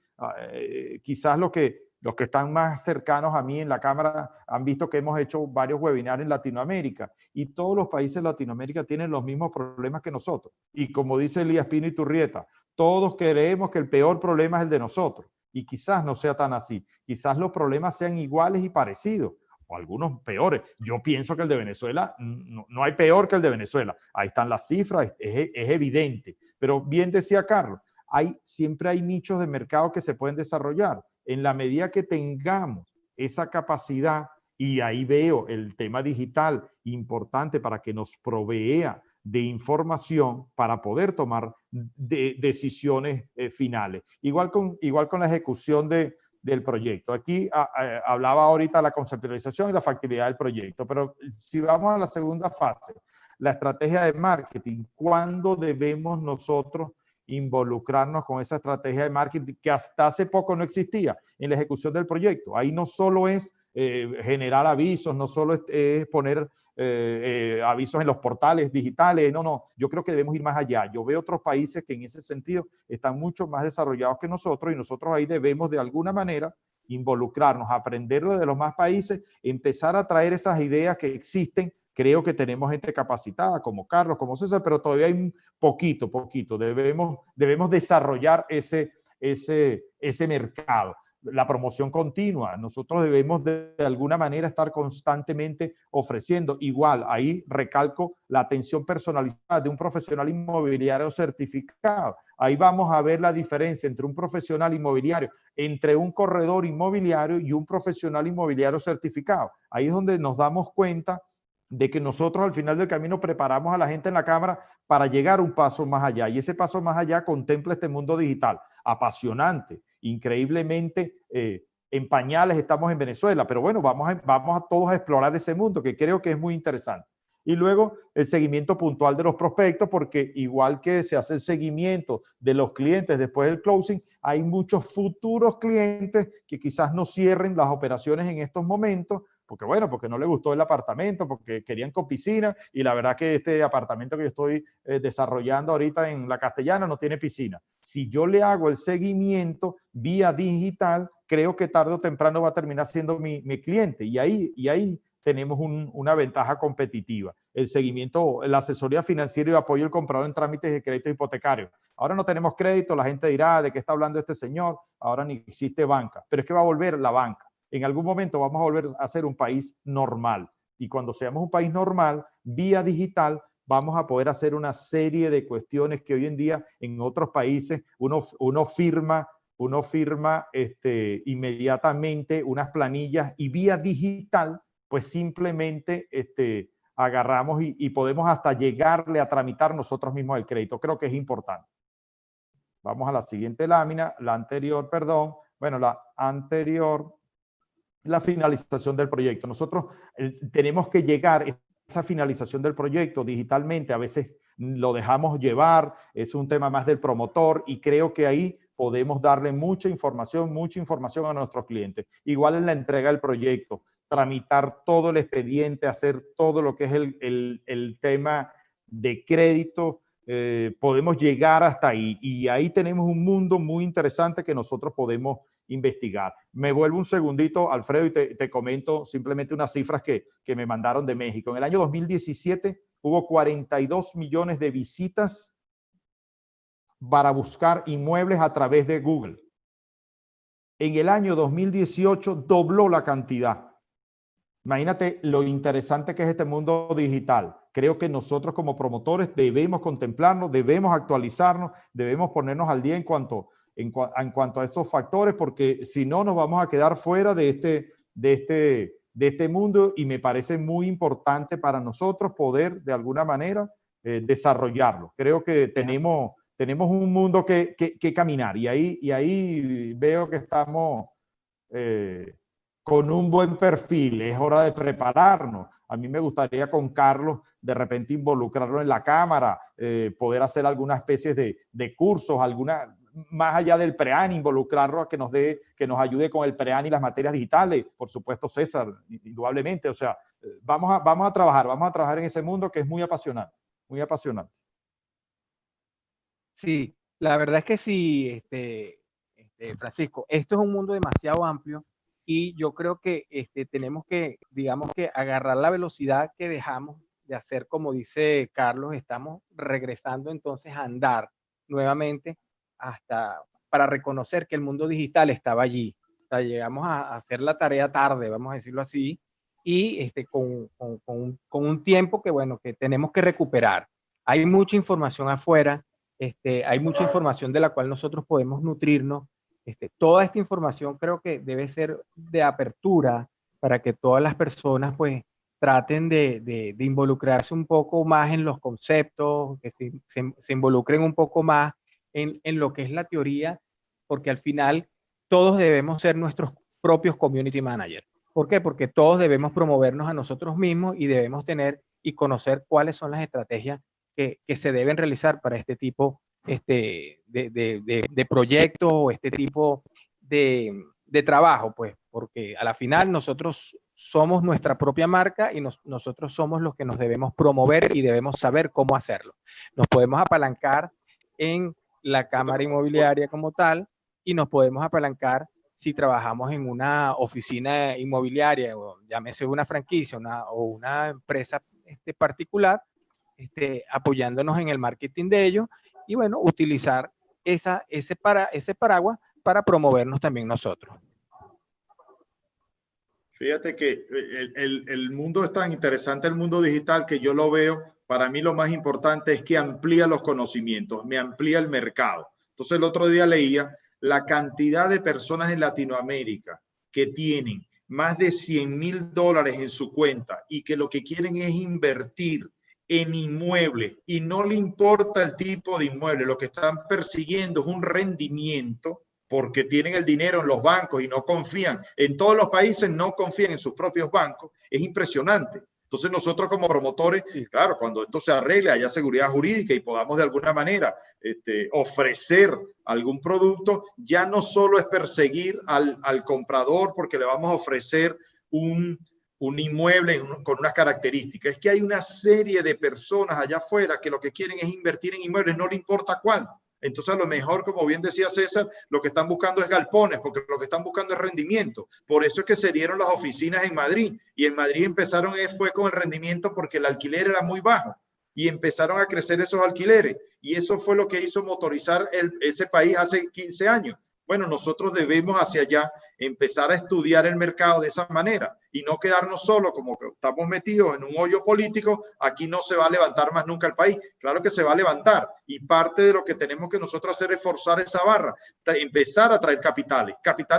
Quizás los que están más cercanos a mí en la Cámara han visto que hemos hecho varios webinars en Latinoamérica y todos los países de Latinoamérica tienen los mismos problemas que nosotros. Y como dice Elías Pino Iturrieta, todos creemos que el peor problema es el de nosotros y quizás no sea tan así. Quizás los problemas sean iguales y parecidos o algunos peores. Yo pienso que el de Venezuela, no hay peor que el de Venezuela. Ahí están las cifras, es evidente. Pero bien decía Carlos, siempre hay nichos de mercado que se pueden desarrollar. En la medida que tengamos esa capacidad, y ahí veo el tema digital importante para que nos provea de información para poder tomar decisiones finales. Igual con la ejecución del proyecto. Aquí hablaba ahorita la conceptualización y la factibilidad del proyecto, pero si vamos a la segunda fase, la estrategia de marketing, ¿cuándo debemos nosotros involucrarnos con esa estrategia de marketing que hasta hace poco no existía en la ejecución del proyecto? Ahí no solo es generar avisos, no solo es poner avisos en los portales digitales, no, yo creo que debemos ir más allá. Yo veo otros países que en ese sentido están mucho más desarrollados que nosotros y nosotros ahí debemos de alguna manera involucrarnos, aprenderlo de los más países, empezar a traer esas ideas que existen. Creo que tenemos gente capacitada como Carlos, como César, pero todavía hay un poquito. Debemos desarrollar ese mercado. La promoción continua. Nosotros debemos de alguna manera estar constantemente ofreciendo. Igual, ahí recalco la atención personalizada de un profesional inmobiliario certificado. Ahí vamos a ver la diferencia entre un profesional inmobiliario, entre un corredor inmobiliario y un profesional inmobiliario certificado. Ahí es donde nos damos cuenta de que nosotros al final del camino preparamos a la gente en la Cámara para llegar un paso más allá. Y ese paso más allá contempla este mundo digital, apasionante, increíblemente en pañales estamos en Venezuela, pero bueno, vamos a todos a explorar ese mundo que creo que es muy interesante. Y luego el seguimiento puntual de los prospectos, porque igual que se hace el seguimiento de los clientes después del closing, hay muchos futuros clientes que quizás no cierren las operaciones en estos momentos, porque no le gustó el apartamento, porque querían con piscina, y la verdad que este apartamento que yo estoy desarrollando ahorita en La Castellana no tiene piscina. Si yo le hago el seguimiento vía digital, creo que tarde o temprano va a terminar siendo mi cliente, y ahí tenemos una ventaja competitiva. El seguimiento, la asesoría financiera y apoyo al comprador en trámites de crédito hipotecario. Ahora no tenemos crédito, la gente dirá, ¿de qué está hablando este señor? Ahora ni existe banca, pero es que va a volver la banca. En algún momento vamos a volver a ser un país normal. Y cuando seamos un país normal, vía digital, vamos a poder hacer una serie de cuestiones que hoy en día en otros países uno firma inmediatamente unas planillas y vía digital, pues simplemente agarramos y podemos hasta llegarle a tramitar nosotros mismos el crédito. Creo que es importante. Vamos a la siguiente lámina, la anterior, perdón. Bueno, la anterior. la finalización del proyecto. Nosotros tenemos que llegar a esa finalización del proyecto digitalmente. A veces lo dejamos llevar, es un tema más del promotor y creo que ahí podemos darle mucha información a nuestros clientes. Igual en la entrega del proyecto, tramitar todo el expediente, hacer todo lo que es el tema de crédito, podemos llegar hasta ahí. Y ahí tenemos un mundo muy interesante que nosotros podemos investigar. Me vuelvo un segundito, Alfredo, y te comento simplemente unas cifras que me mandaron de México. En el año 2017 hubo 42 millones de visitas para buscar inmuebles a través de Google. En el año 2018 dobló la cantidad. Imagínate lo interesante que es este mundo digital. Creo que nosotros como promotores debemos contemplarnos, debemos actualizarnos, debemos ponernos al día en cuanto a esos factores, porque si no nos vamos a quedar fuera de este mundo, y me parece muy importante para nosotros poder de alguna manera desarrollarlo. Creo que tenemos un mundo que caminar, y ahí veo que estamos con un buen perfil. Es hora de prepararnos. A mí me gustaría con Carlos de repente involucrarlo en la cámara, poder hacer alguna especie de cursos, más allá del PREAN, involucrarlo a que nos ayude con el PREAN y las materias digitales. Por supuesto, César, indudablemente. O sea, vamos a trabajar en ese mundo que es muy apasionante, muy apasionante. Sí, la verdad es que sí, Francisco, esto es un mundo demasiado amplio y yo creo que tenemos que, digamos que agarrar la velocidad que dejamos de hacer, como dice Carlos, estamos regresando entonces a andar nuevamente para reconocer que el mundo digital estaba allí. O sea, llegamos a hacer la tarea tarde, vamos a decirlo así, y con un tiempo que, bueno, que tenemos que recuperar. Hay mucha información afuera. Hay mucha información de la cual nosotros podemos nutrirnos. Toda esta información creo que debe ser de apertura para que todas las personas pues traten de involucrarse un poco más en los conceptos, que se involucren un poco más en lo que es la teoría, porque al final todos debemos ser nuestros propios community managers. ¿Por qué? Porque todos debemos promovernos a nosotros mismos y debemos tener y conocer cuáles son las estrategias que se deben realizar para este tipo de proyectos o este tipo de trabajo, pues, porque a la final nosotros somos nuestra propia marca y nosotros somos los que nos debemos promover y debemos saber cómo hacerlo. Nos podemos apalancar en la cámara inmobiliaria como tal y nos podemos apalancar si trabajamos en una oficina inmobiliaria, o llámese una franquicia o una empresa particular, apoyándonos en el marketing de ellos y bueno, utilizar ese paraguas para promovernos también nosotros. Fíjate que el mundo es tan interesante, el mundo digital, que yo lo veo, para mí lo más importante es que amplía los conocimientos, me amplía el mercado. Entonces el otro día leía la cantidad de personas en Latinoamérica que tienen más de $100,000 en su cuenta y que lo que quieren es invertir en inmuebles y no le importa el tipo de inmueble, lo que están persiguiendo es un rendimiento porque tienen el dinero en los bancos y no confían. En todos los países no confían en sus propios bancos. Es impresionante. Entonces nosotros como promotores, claro, cuando esto se arregle, haya seguridad jurídica y podamos de alguna manera ofrecer algún producto, ya no solo es perseguir al comprador porque le vamos a ofrecer un inmueble con unas características. Es que hay una serie de personas allá afuera que lo que quieren es invertir en inmuebles, no le importa cuál. Entonces, a lo mejor, como bien decía César, lo que están buscando es galpones, porque lo que están buscando es rendimiento. Por eso es que se dieron las oficinas en Madrid. Y en Madrid empezaron, fue con el rendimiento porque el alquiler era muy bajo. Y empezaron a crecer esos alquileres. Y eso fue lo que hizo motorizar ese país hace 15 años. Bueno, nosotros debemos hacia allá empezar a estudiar el mercado de esa manera y no quedarnos solo como que estamos metidos en un hoyo político. Aquí no se va a levantar más nunca el país. Claro que se va a levantar y parte de lo que tenemos que nosotros hacer es forzar esa barra, empezar a traer capitales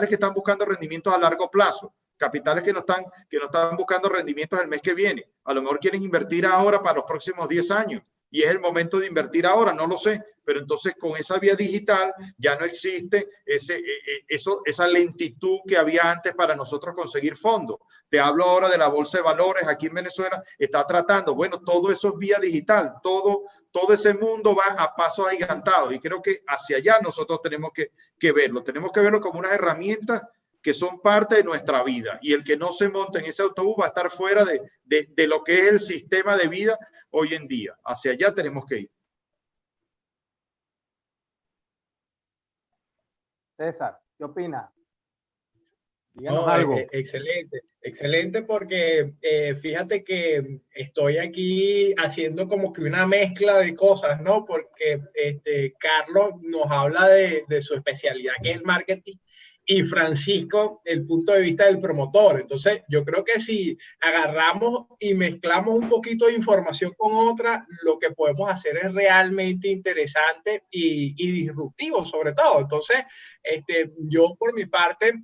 que están buscando rendimientos a largo plazo, capitales que no están buscando rendimientos el mes que viene. A lo mejor quieren invertir ahora para los próximos 10 años. y es el momento de invertir ahora, no lo sé, pero entonces con esa vía digital ya no existe esa lentitud que había antes para nosotros conseguir fondos. Te hablo ahora de la bolsa de valores aquí en Venezuela, está tratando, bueno, todo eso es vía digital, todo ese mundo va a pasos agigantados y creo que hacia allá nosotros tenemos que verlo como unas herramientas que son parte de nuestra vida y el que no se monta en ese autobús va a estar fuera de lo que es el sistema de vida hoy en día. Hacia allá tenemos que ir. César, ¿qué opina? Díganos algo. Excelente, excelente porque fíjate que estoy aquí haciendo como que una mezcla de cosas, ¿no? Porque Carlos nos habla de su especialidad que es el marketing y Francisco el punto de vista del promotor. Entonces yo creo que si agarramos y mezclamos un poquito de información con otra, lo que podemos hacer es realmente interesante y disruptivo sobre todo. Entonces yo por mi parte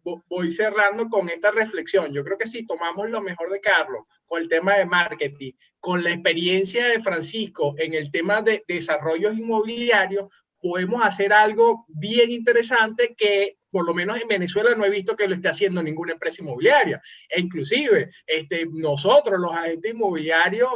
voy cerrando con esta reflexión. Yo creo que si tomamos lo mejor de Carlos con el tema de marketing, con la experiencia de Francisco en el tema de desarrollos inmobiliarios, podemos hacer algo bien interesante que por lo menos en Venezuela no he visto que lo esté haciendo ninguna empresa inmobiliaria. E inclusive nosotros los agentes inmobiliarios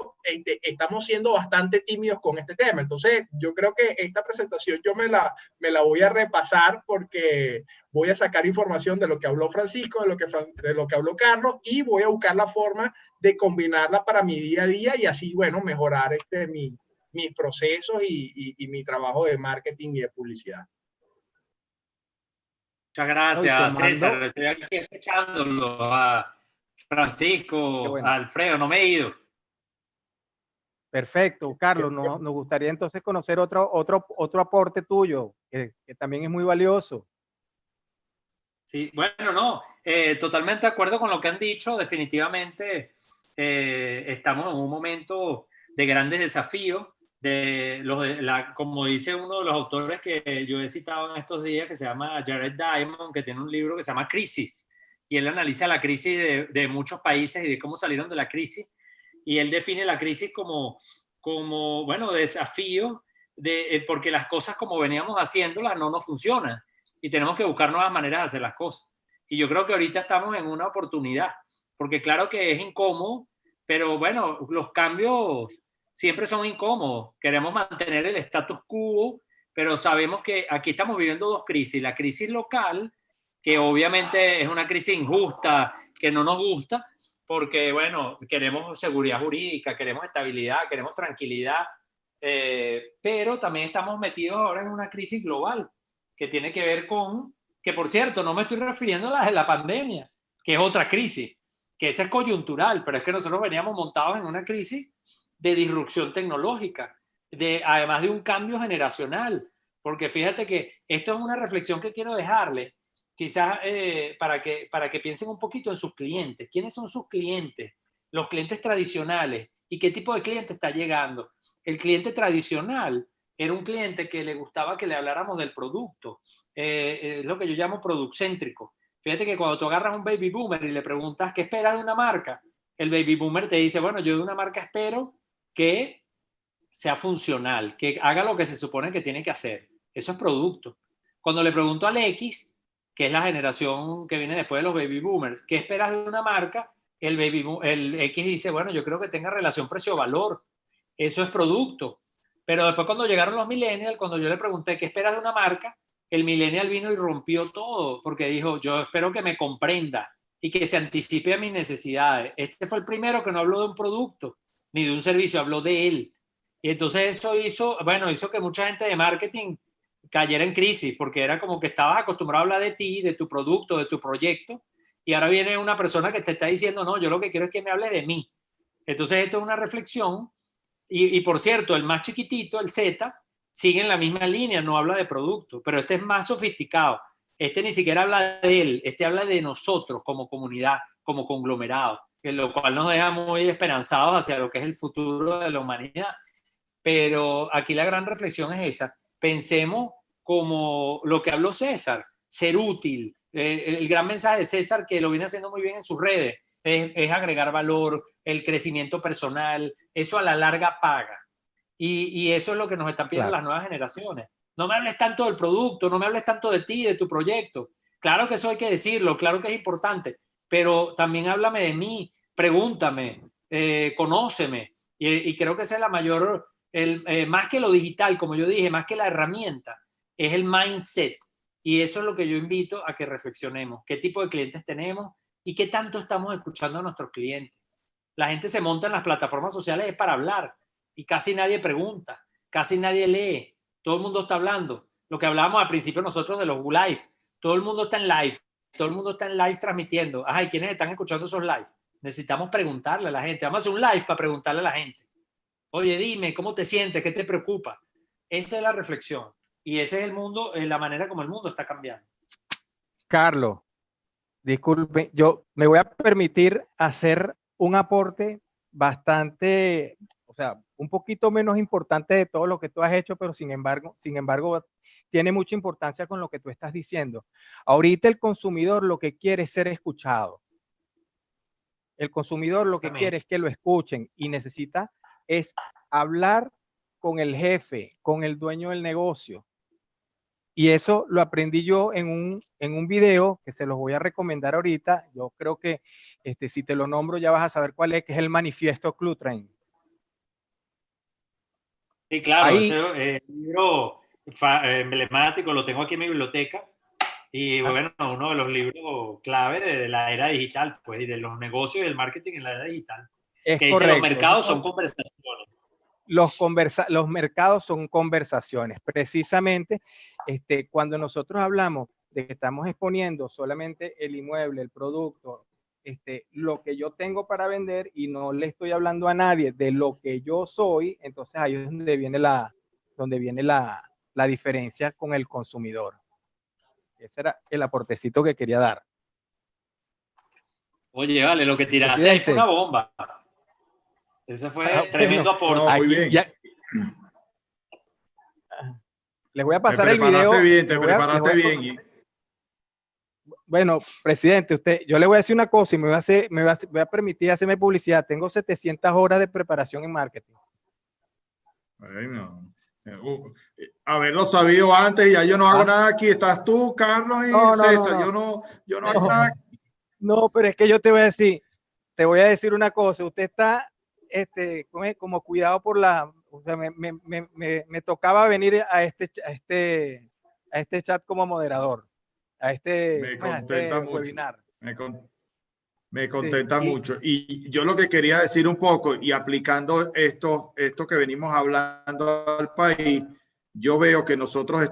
estamos siendo bastante tímidos con este tema. Entonces yo creo que esta presentación yo me la voy a repasar porque voy a sacar información de lo que habló Francisco, de lo que habló Carlos y voy a buscar la forma de combinarla para mi día a día y así, bueno, mejorar mis procesos y mi trabajo de marketing y de publicidad. Muchas gracias, César. Estoy aquí escuchándolo a Francisco, bueno. A Alfredo, no me he ido. Perfecto, Carlos. Nos gustaría entonces conocer otro aporte tuyo, que también es muy valioso. Sí, bueno, totalmente de acuerdo con lo que han dicho. Definitivamente estamos en un momento de grandes desafíos. Como dice uno de los autores que yo he citado en estos días, que se llama Jared Diamond, que tiene un libro que se llama Crisis, y él analiza la crisis de muchos países y de cómo salieron de la crisis, y él define la crisis como bueno, desafío, porque las cosas como veníamos haciéndolas no nos funcionan, y tenemos que buscar nuevas maneras de hacer las cosas. Y yo creo que ahorita estamos en una oportunidad, porque claro que es incómodo, pero bueno, los cambios siempre son incómodos. Queremos mantener el status quo, pero sabemos que aquí estamos viviendo dos crisis. La crisis local, que obviamente es una crisis injusta, que no nos gusta, porque, bueno, queremos seguridad jurídica, queremos estabilidad, queremos tranquilidad, pero también estamos metidos ahora en una crisis global, que tiene que ver con, que por cierto, no me estoy refiriendo a la de la pandemia, que es otra crisis, que esa es coyuntural, pero es que nosotros veníamos montados en una crisis de disrupción tecnológica, además de un cambio generacional, porque fíjate que esto es una reflexión que quiero dejarles, quizás para que piensen un poquito en sus clientes. ¿Quiénes son sus clientes? Los clientes tradicionales. ¿Y qué tipo de cliente está llegando? El cliente tradicional era un cliente que le gustaba que le habláramos del producto, es lo que yo llamo productcéntrico. Fíjate que cuando tú agarras un baby boomer y le preguntas qué esperas de una marca, el baby boomer te dice, bueno, yo de una marca espero que sea funcional, que haga lo que se supone que tiene que hacer. Eso es producto. Cuando le pregunto al X, que es la generación que viene después de los baby boomers, ¿qué esperas de una marca? El X dice, bueno, yo creo que tenga relación precio-valor. Eso es producto. Pero después cuando llegaron los millennials, cuando yo le pregunté qué esperas de una marca, el millennial vino y rompió todo, porque dijo, yo espero que me comprenda y que se anticipe a mis necesidades. Este fue el primero que no habló de un producto ni de un servicio, habló de él. Y entonces eso hizo que mucha gente de marketing cayera en crisis, porque era como que estabas acostumbrado a hablar de ti, de tu producto, de tu proyecto, y ahora viene una persona que te está diciendo, no, yo lo que quiero es que me hable de mí. Entonces esto es una reflexión, y por cierto, el más chiquitito, el Z, sigue en la misma línea, no habla de producto, pero este es más sofisticado. Este ni siquiera habla de él, este habla de nosotros como comunidad, como conglomerado, lo cual nos deja muy esperanzados hacia lo que es el futuro de la humanidad. Pero aquí la gran reflexión es esa. Pensemos como lo que habló César, ser útil. El gran mensaje de César, que lo viene haciendo muy bien en sus redes, es agregar valor, el crecimiento personal. Eso a la larga paga. Y eso es lo que nos están pidiendo Claro. las nuevas generaciones. No me hables tanto del producto, no me hables tanto de ti, de tu proyecto. Claro que eso hay que decirlo, claro que es importante, pero también háblame de mí, pregúntame, conóceme. Y creo que esa es la mayor, más que lo digital, como yo dije, más que la herramienta, es el mindset. Y eso es lo que yo invito a que reflexionemos. ¿Qué tipo de clientes tenemos y qué tanto estamos escuchando a nuestros clientes? La gente se monta en las plataformas sociales para hablar y casi nadie pregunta, casi nadie lee, todo el mundo está hablando. Lo que hablábamos al principio nosotros de los live, todo el mundo está en live, todo el mundo está en live transmitiendo. Ajá, ¿y quiénes están escuchando esos live? Necesitamos preguntarle a la gente. Vamos a hacer un live para preguntarle a la gente. Oye, dime, ¿cómo te sientes? ¿Qué te preocupa? Esa es la reflexión. Y ese es el mundo, la manera como el mundo está cambiando. Carlos, disculpe, yo me voy a permitir hacer un aporte bastante, o sea, un poquito menos importante de todo lo que tú has hecho, pero sin embargo, tiene mucha importancia con lo que tú estás diciendo. Ahorita el consumidor lo que quiere es ser escuchado. El consumidor lo que quiere es que lo escuchen y necesita es hablar con el jefe, con el dueño del negocio. Y eso lo aprendí yo en un video que se los voy a recomendar ahorita. Yo creo que si te lo nombro ya vas a saber cuál es, que es el Manifiesto Clutrain. Sí, claro, Ahí, ese libro emblemático lo tengo aquí en mi biblioteca. Y bueno, uno de los libros clave de la era digital, pues, y de los negocios y del marketing en la era digital. es que correcto. Dice, los mercados son conversaciones. Los mercados son conversaciones. Precisamente, cuando nosotros hablamos de que estamos exponiendo solamente el inmueble, el producto, lo que yo tengo para vender y no le estoy hablando a nadie de lo que yo soy, entonces ahí es donde viene la diferencia con el consumidor. Ese era el aportecito que quería dar. Oye, vale, lo que tiraste ahí fue una bomba. Ese fue tremendo aporte. No, muy bien. Ya, les voy a pasar el video. Te preparaste bien. Bueno, presidente, yo le voy a decir una cosa y me voy a permitir hacerme publicidad. Tengo 700 horas de preparación en marketing. Bueno, haberlo sabido antes, ya yo no hago nada aquí. Estás tú, Carlos y César. Yo no hago nada aquí. No, pero es que yo te voy a decir una cosa. Usted está como cuidado por o sea, me tocaba venir a este chat como moderador, a este webinar. Me contenta mucho. Y yo lo que quería decir un poco, y aplicando esto que venimos hablando al país, yo veo que nosotros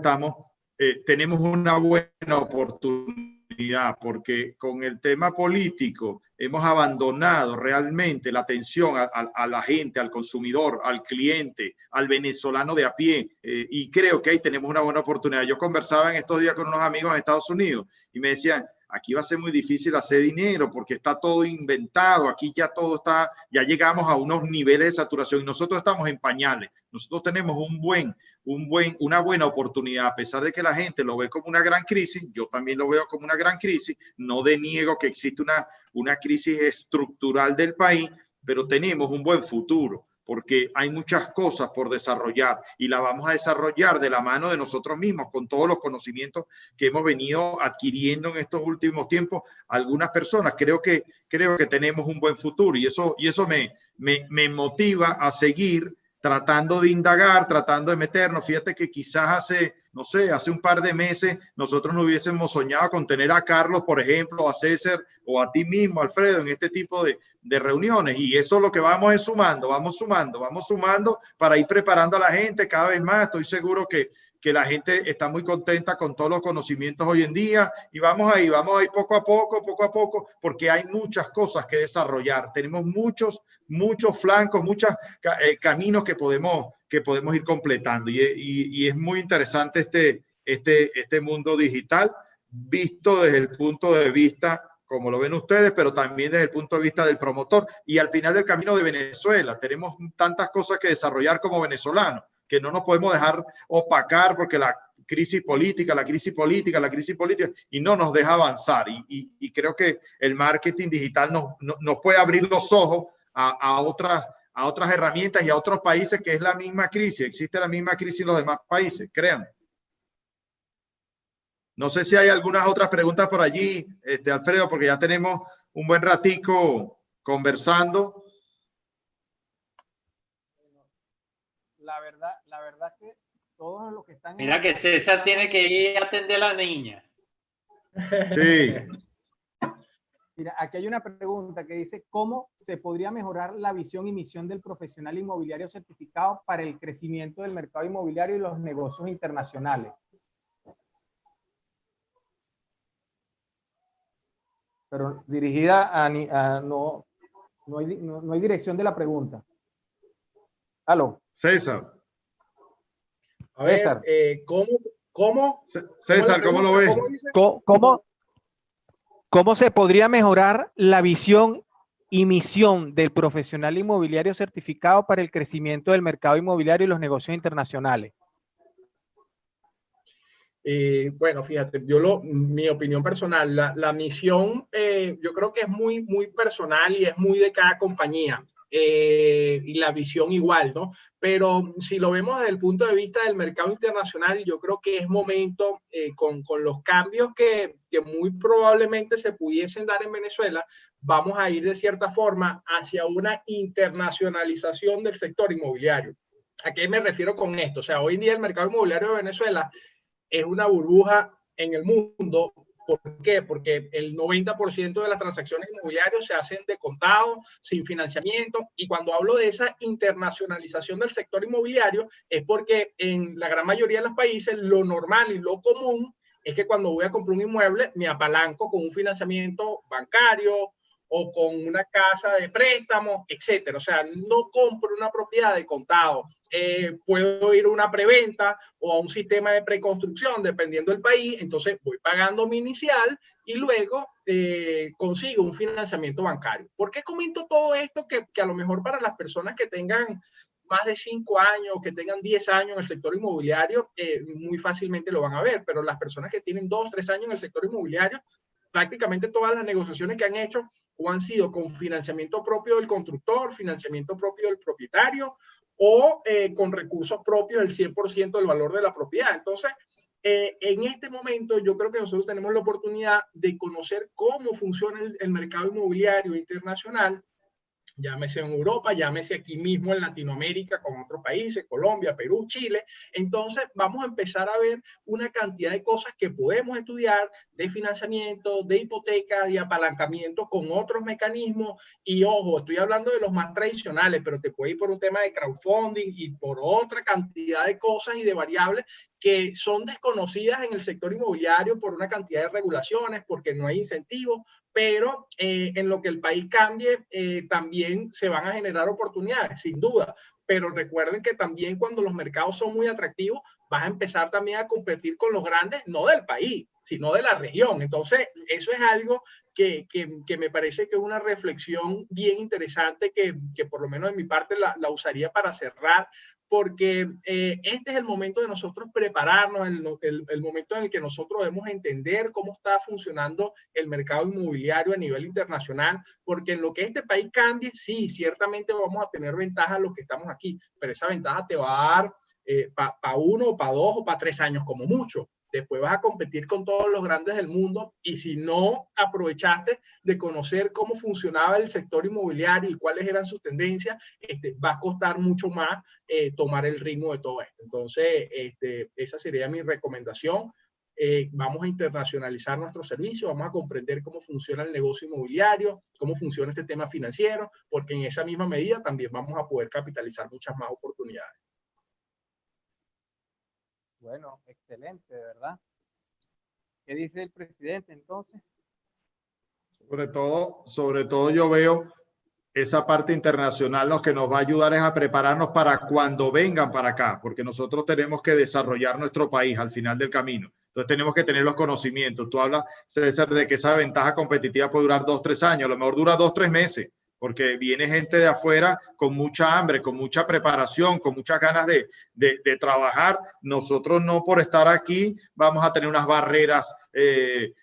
tenemos una buena oportunidad, porque con el tema político hemos abandonado realmente la atención a la gente, al consumidor, al cliente, al venezolano de a pie. Y creo que ahí tenemos una buena oportunidad. Yo conversaba en estos días con unos amigos en Estados Unidos y me decían, aquí va a ser muy difícil hacer dinero porque está todo inventado, aquí ya todo está, ya llegamos a unos niveles de saturación y nosotros estamos en pañales. Nosotros tenemos una buena oportunidad, a pesar de que la gente lo ve como una gran crisis, yo también lo veo como una gran crisis, no deniego que existe una crisis estructural del país, pero tenemos un buen futuro, porque hay muchas cosas por desarrollar y la vamos a desarrollar de la mano de nosotros mismos, con todos los conocimientos que hemos venido adquiriendo en estos últimos tiempos. Algunas personas creo que tenemos un buen futuro y eso me motiva a seguir tratando de indagar, tratando de meternos. Fíjate que quizás hace un par de meses nosotros no hubiésemos soñado con tener a Carlos, por ejemplo, a César o a ti mismo, Alfredo, en este tipo de reuniones. Y eso lo que vamos es vamos sumando para ir preparando a la gente cada vez más. Estoy seguro que la gente está muy contenta con todos los conocimientos hoy en día y vamos ahí poco a poco, porque hay muchas cosas que desarrollar. Tenemos muchos flancos, muchos caminos que podemos ir completando y es muy interesante este mundo digital visto desde el punto de vista, como lo ven ustedes, pero también desde el punto de vista del promotor y al final del camino de Venezuela. Tenemos tantas cosas que desarrollar como venezolanos, que no nos podemos dejar opacar porque la crisis política, y no nos deja avanzar. Y creo que el marketing digital nos puede abrir los ojos a a otras herramientas y a otros países, que es la misma crisis. Existe la misma crisis en los demás países, créanme. No sé si hay algunas otras preguntas por allí, Alfredo, porque ya tenemos un buen ratico conversando. La verdad que todos los que están... Mira que César tiene que ir a atender a la niña. Sí. Mira, aquí hay una pregunta que dice, ¿cómo se podría mejorar la visión y misión del profesional inmobiliario certificado para el crecimiento del mercado inmobiliario y los negocios internacionales? Pero dirigida no hay dirección de la pregunta. ¿Aló? César. A ver, César. ¿cómo? César, ¿cómo lo ves? ¿Cómo se podría mejorar la visión y misión del profesional inmobiliario certificado para el crecimiento del mercado inmobiliario y los negocios internacionales? Bueno, fíjate, mi opinión personal, la misión yo creo que es muy personal y es muy de cada compañía. Y la visión igual, ¿no? Pero si lo vemos desde el punto de vista del mercado internacional, yo creo que es momento, con los cambios que muy probablemente se pudiesen dar en Venezuela, vamos a ir de cierta forma hacia una internacionalización del sector inmobiliario. ¿A qué me refiero con esto? O sea, hoy en día el mercado inmobiliario de Venezuela es una burbuja en el mundo. ¿Por qué? Porque el 90% de las transacciones inmobiliarias se hacen de contado, sin financiamiento, y cuando hablo de esa internacionalización del sector inmobiliario es porque en la gran mayoría de los países lo normal y lo común es que cuando voy a comprar un inmueble me apalanco con un financiamiento bancario o con una casa de préstamo, etcétera. O sea, no compro una propiedad de contado. Puedo ir a una preventa o a un sistema de preconstrucción, dependiendo del país. Entonces voy pagando mi inicial y luego consigo un financiamiento bancario. ¿Por qué comento todo esto? Que a lo mejor para las personas que tengan más de 5 años, que tengan 10 años en el sector inmobiliario, muy fácilmente lo van a ver, pero las personas que tienen 2, 3 años en el sector inmobiliario, prácticamente todas las negociaciones que han hecho o han sido con financiamiento propio del constructor, financiamiento propio del propietario o con recursos propios del 100% del valor de la propiedad. Entonces, en este momento yo creo que nosotros tenemos la oportunidad de conocer cómo funciona el mercado inmobiliario internacional, llámese en Europa, llámese aquí mismo en Latinoamérica con otros países, Colombia, Perú, Chile. Entonces vamos a empezar a ver una cantidad de cosas que podemos estudiar de financiamiento, de hipoteca, de apalancamiento con otros mecanismos. Y ojo, estoy hablando de los más tradicionales, pero te puede ir por un tema de crowdfunding y por otra cantidad de cosas y de variables que son desconocidas en el sector inmobiliario por una cantidad de regulaciones, porque no hay incentivos, pero en lo que el país cambie, también se van a generar oportunidades, sin duda. Pero recuerden que también cuando los mercados son muy atractivos, vas a empezar también a competir con los grandes, no del país, sino de la región. Entonces, eso es algo que me parece que es una reflexión bien interesante que por lo menos de mi parte la usaría para cerrar, porque este es el momento de nosotros prepararnos, el momento en el que nosotros debemos entender cómo está funcionando el mercado inmobiliario a nivel internacional, porque en lo que este país cambie, sí, ciertamente vamos a tener ventaja los que estamos aquí, pero esa ventaja te va a dar para 1, para 2 o para 3 años como mucho. Después vas a competir con todos los grandes del mundo y si no aprovechaste de conocer cómo funcionaba el sector inmobiliario y cuáles eran sus tendencias, va a costar mucho más tomar el ritmo de todo esto. Entonces, esa sería mi recomendación. Vamos a internacionalizar nuestros servicios, vamos a comprender cómo funciona el negocio inmobiliario, cómo funciona este tema financiero, porque en esa misma medida también vamos a poder capitalizar muchas más oportunidades. Bueno, excelente, de verdad. ¿Qué dice el presidente entonces? Sobre todo yo veo esa parte internacional, lo que nos va a ayudar es a prepararnos para cuando vengan para acá, porque nosotros tenemos que desarrollar nuestro país al final del camino. Entonces tenemos que tener los conocimientos. Tú hablas, César, de que esa ventaja competitiva puede durar 2, 3 años, a lo mejor dura 2, 3 meses, porque viene gente de afuera con mucha hambre, con mucha preparación, con muchas ganas de trabajar. Nosotros no por estar aquí vamos a tener unas barreras de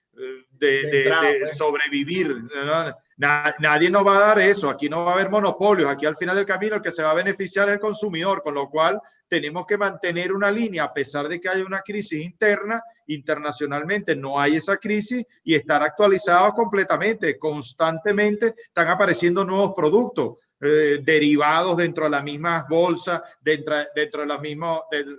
sobrevivir, ¿no? Nadie nos va a dar eso, aquí no va a haber monopolios, aquí al final del camino el que se va a beneficiar es el consumidor, con lo cual tenemos que mantener una línea a pesar de que haya una crisis interna, internacionalmente no hay esa crisis y estar actualizados completamente, constantemente están apareciendo nuevos productos. Derivados dentro de las mismas bolsas, dentro de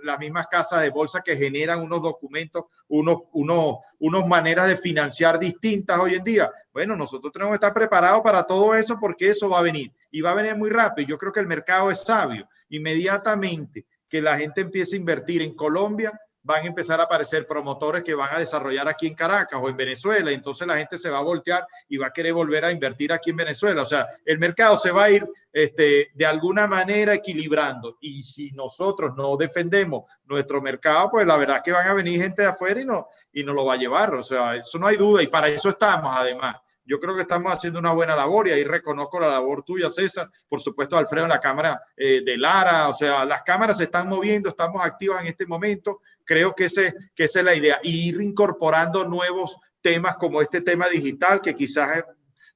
las mismas casas de bolsa que generan unos documentos, unas maneras de financiar distintas hoy en día. Bueno, nosotros tenemos que estar preparados para todo eso porque eso va a venir y va a venir muy rápido. Yo creo que el mercado es sabio. Inmediatamente que la gente empiece a invertir en Colombia, van a empezar a aparecer promotores que van a desarrollar aquí en Caracas o en Venezuela, y entonces la gente se va a voltear y va a querer volver a invertir aquí en Venezuela. O sea, el mercado se va a ir de alguna manera equilibrando, y si nosotros no defendemos nuestro mercado, pues la verdad es que van a venir gente de afuera y no lo va a llevar. O sea, eso no hay duda, y para eso estamos además. Yo creo que estamos haciendo una buena labor y ahí reconozco la labor tuya, César, por supuesto, Alfredo, en la cámara de Lara. O sea, las cámaras se están moviendo, estamos activas en este momento. Creo que esa es la idea, y ir incorporando nuevos temas como este tema digital, que quizás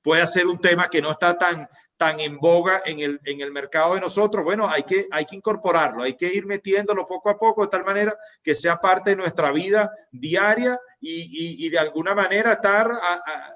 puede ser un tema que no está tan en boga en el mercado de nosotros. Bueno, hay que incorporarlo, hay que ir metiéndolo poco a poco de tal manera que sea parte de nuestra vida diaria y de alguna manera estar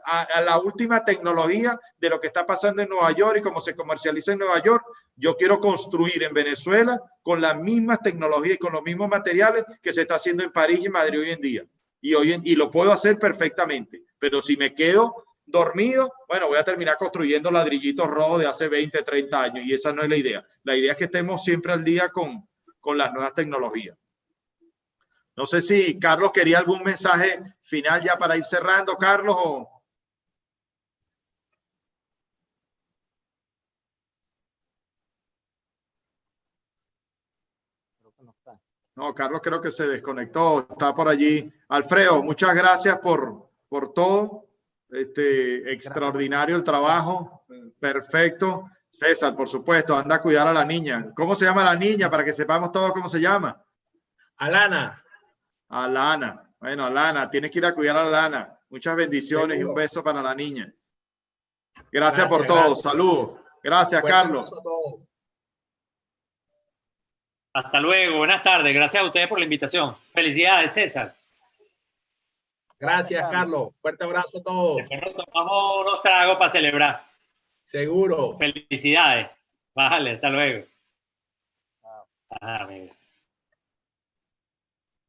a la última tecnología de lo que está pasando en Nueva York y cómo se comercializa en Nueva York. Yo quiero construir en Venezuela con las mismas tecnologías y con los mismos materiales que se está haciendo en París y en Madrid hoy en día. Y lo puedo hacer perfectamente, pero si me quedo dormido, bueno, voy a terminar construyendo ladrillitos rojos de hace 20, 30 años, y esa no es la idea. La idea es que estemos siempre al día con las nuevas tecnologías. No sé si Carlos quería algún mensaje final ya para ir cerrando, Carlos, o... No, Carlos creo que se desconectó, está por allí. Alfredo, muchas gracias por todo. Extraordinario el trabajo, perfecto. César, por supuesto, anda a cuidar a la niña. ¿Cómo se llama la niña? Para que sepamos todos cómo se llama. Alana. Alana. Bueno, Alana, tienes que ir a cuidar a Alana. Muchas bendiciones. Seguro. Y un beso para la niña. Gracias por todo. Saludos. Gracias, Carlos. Hasta luego, buenas tardes. Gracias a ustedes por la invitación. Felicidades, César. Gracias, Carlos. Fuerte abrazo a todos. Después nos tomamos unos tragos para celebrar. Seguro. Felicidades. Vale, hasta luego. Amigo.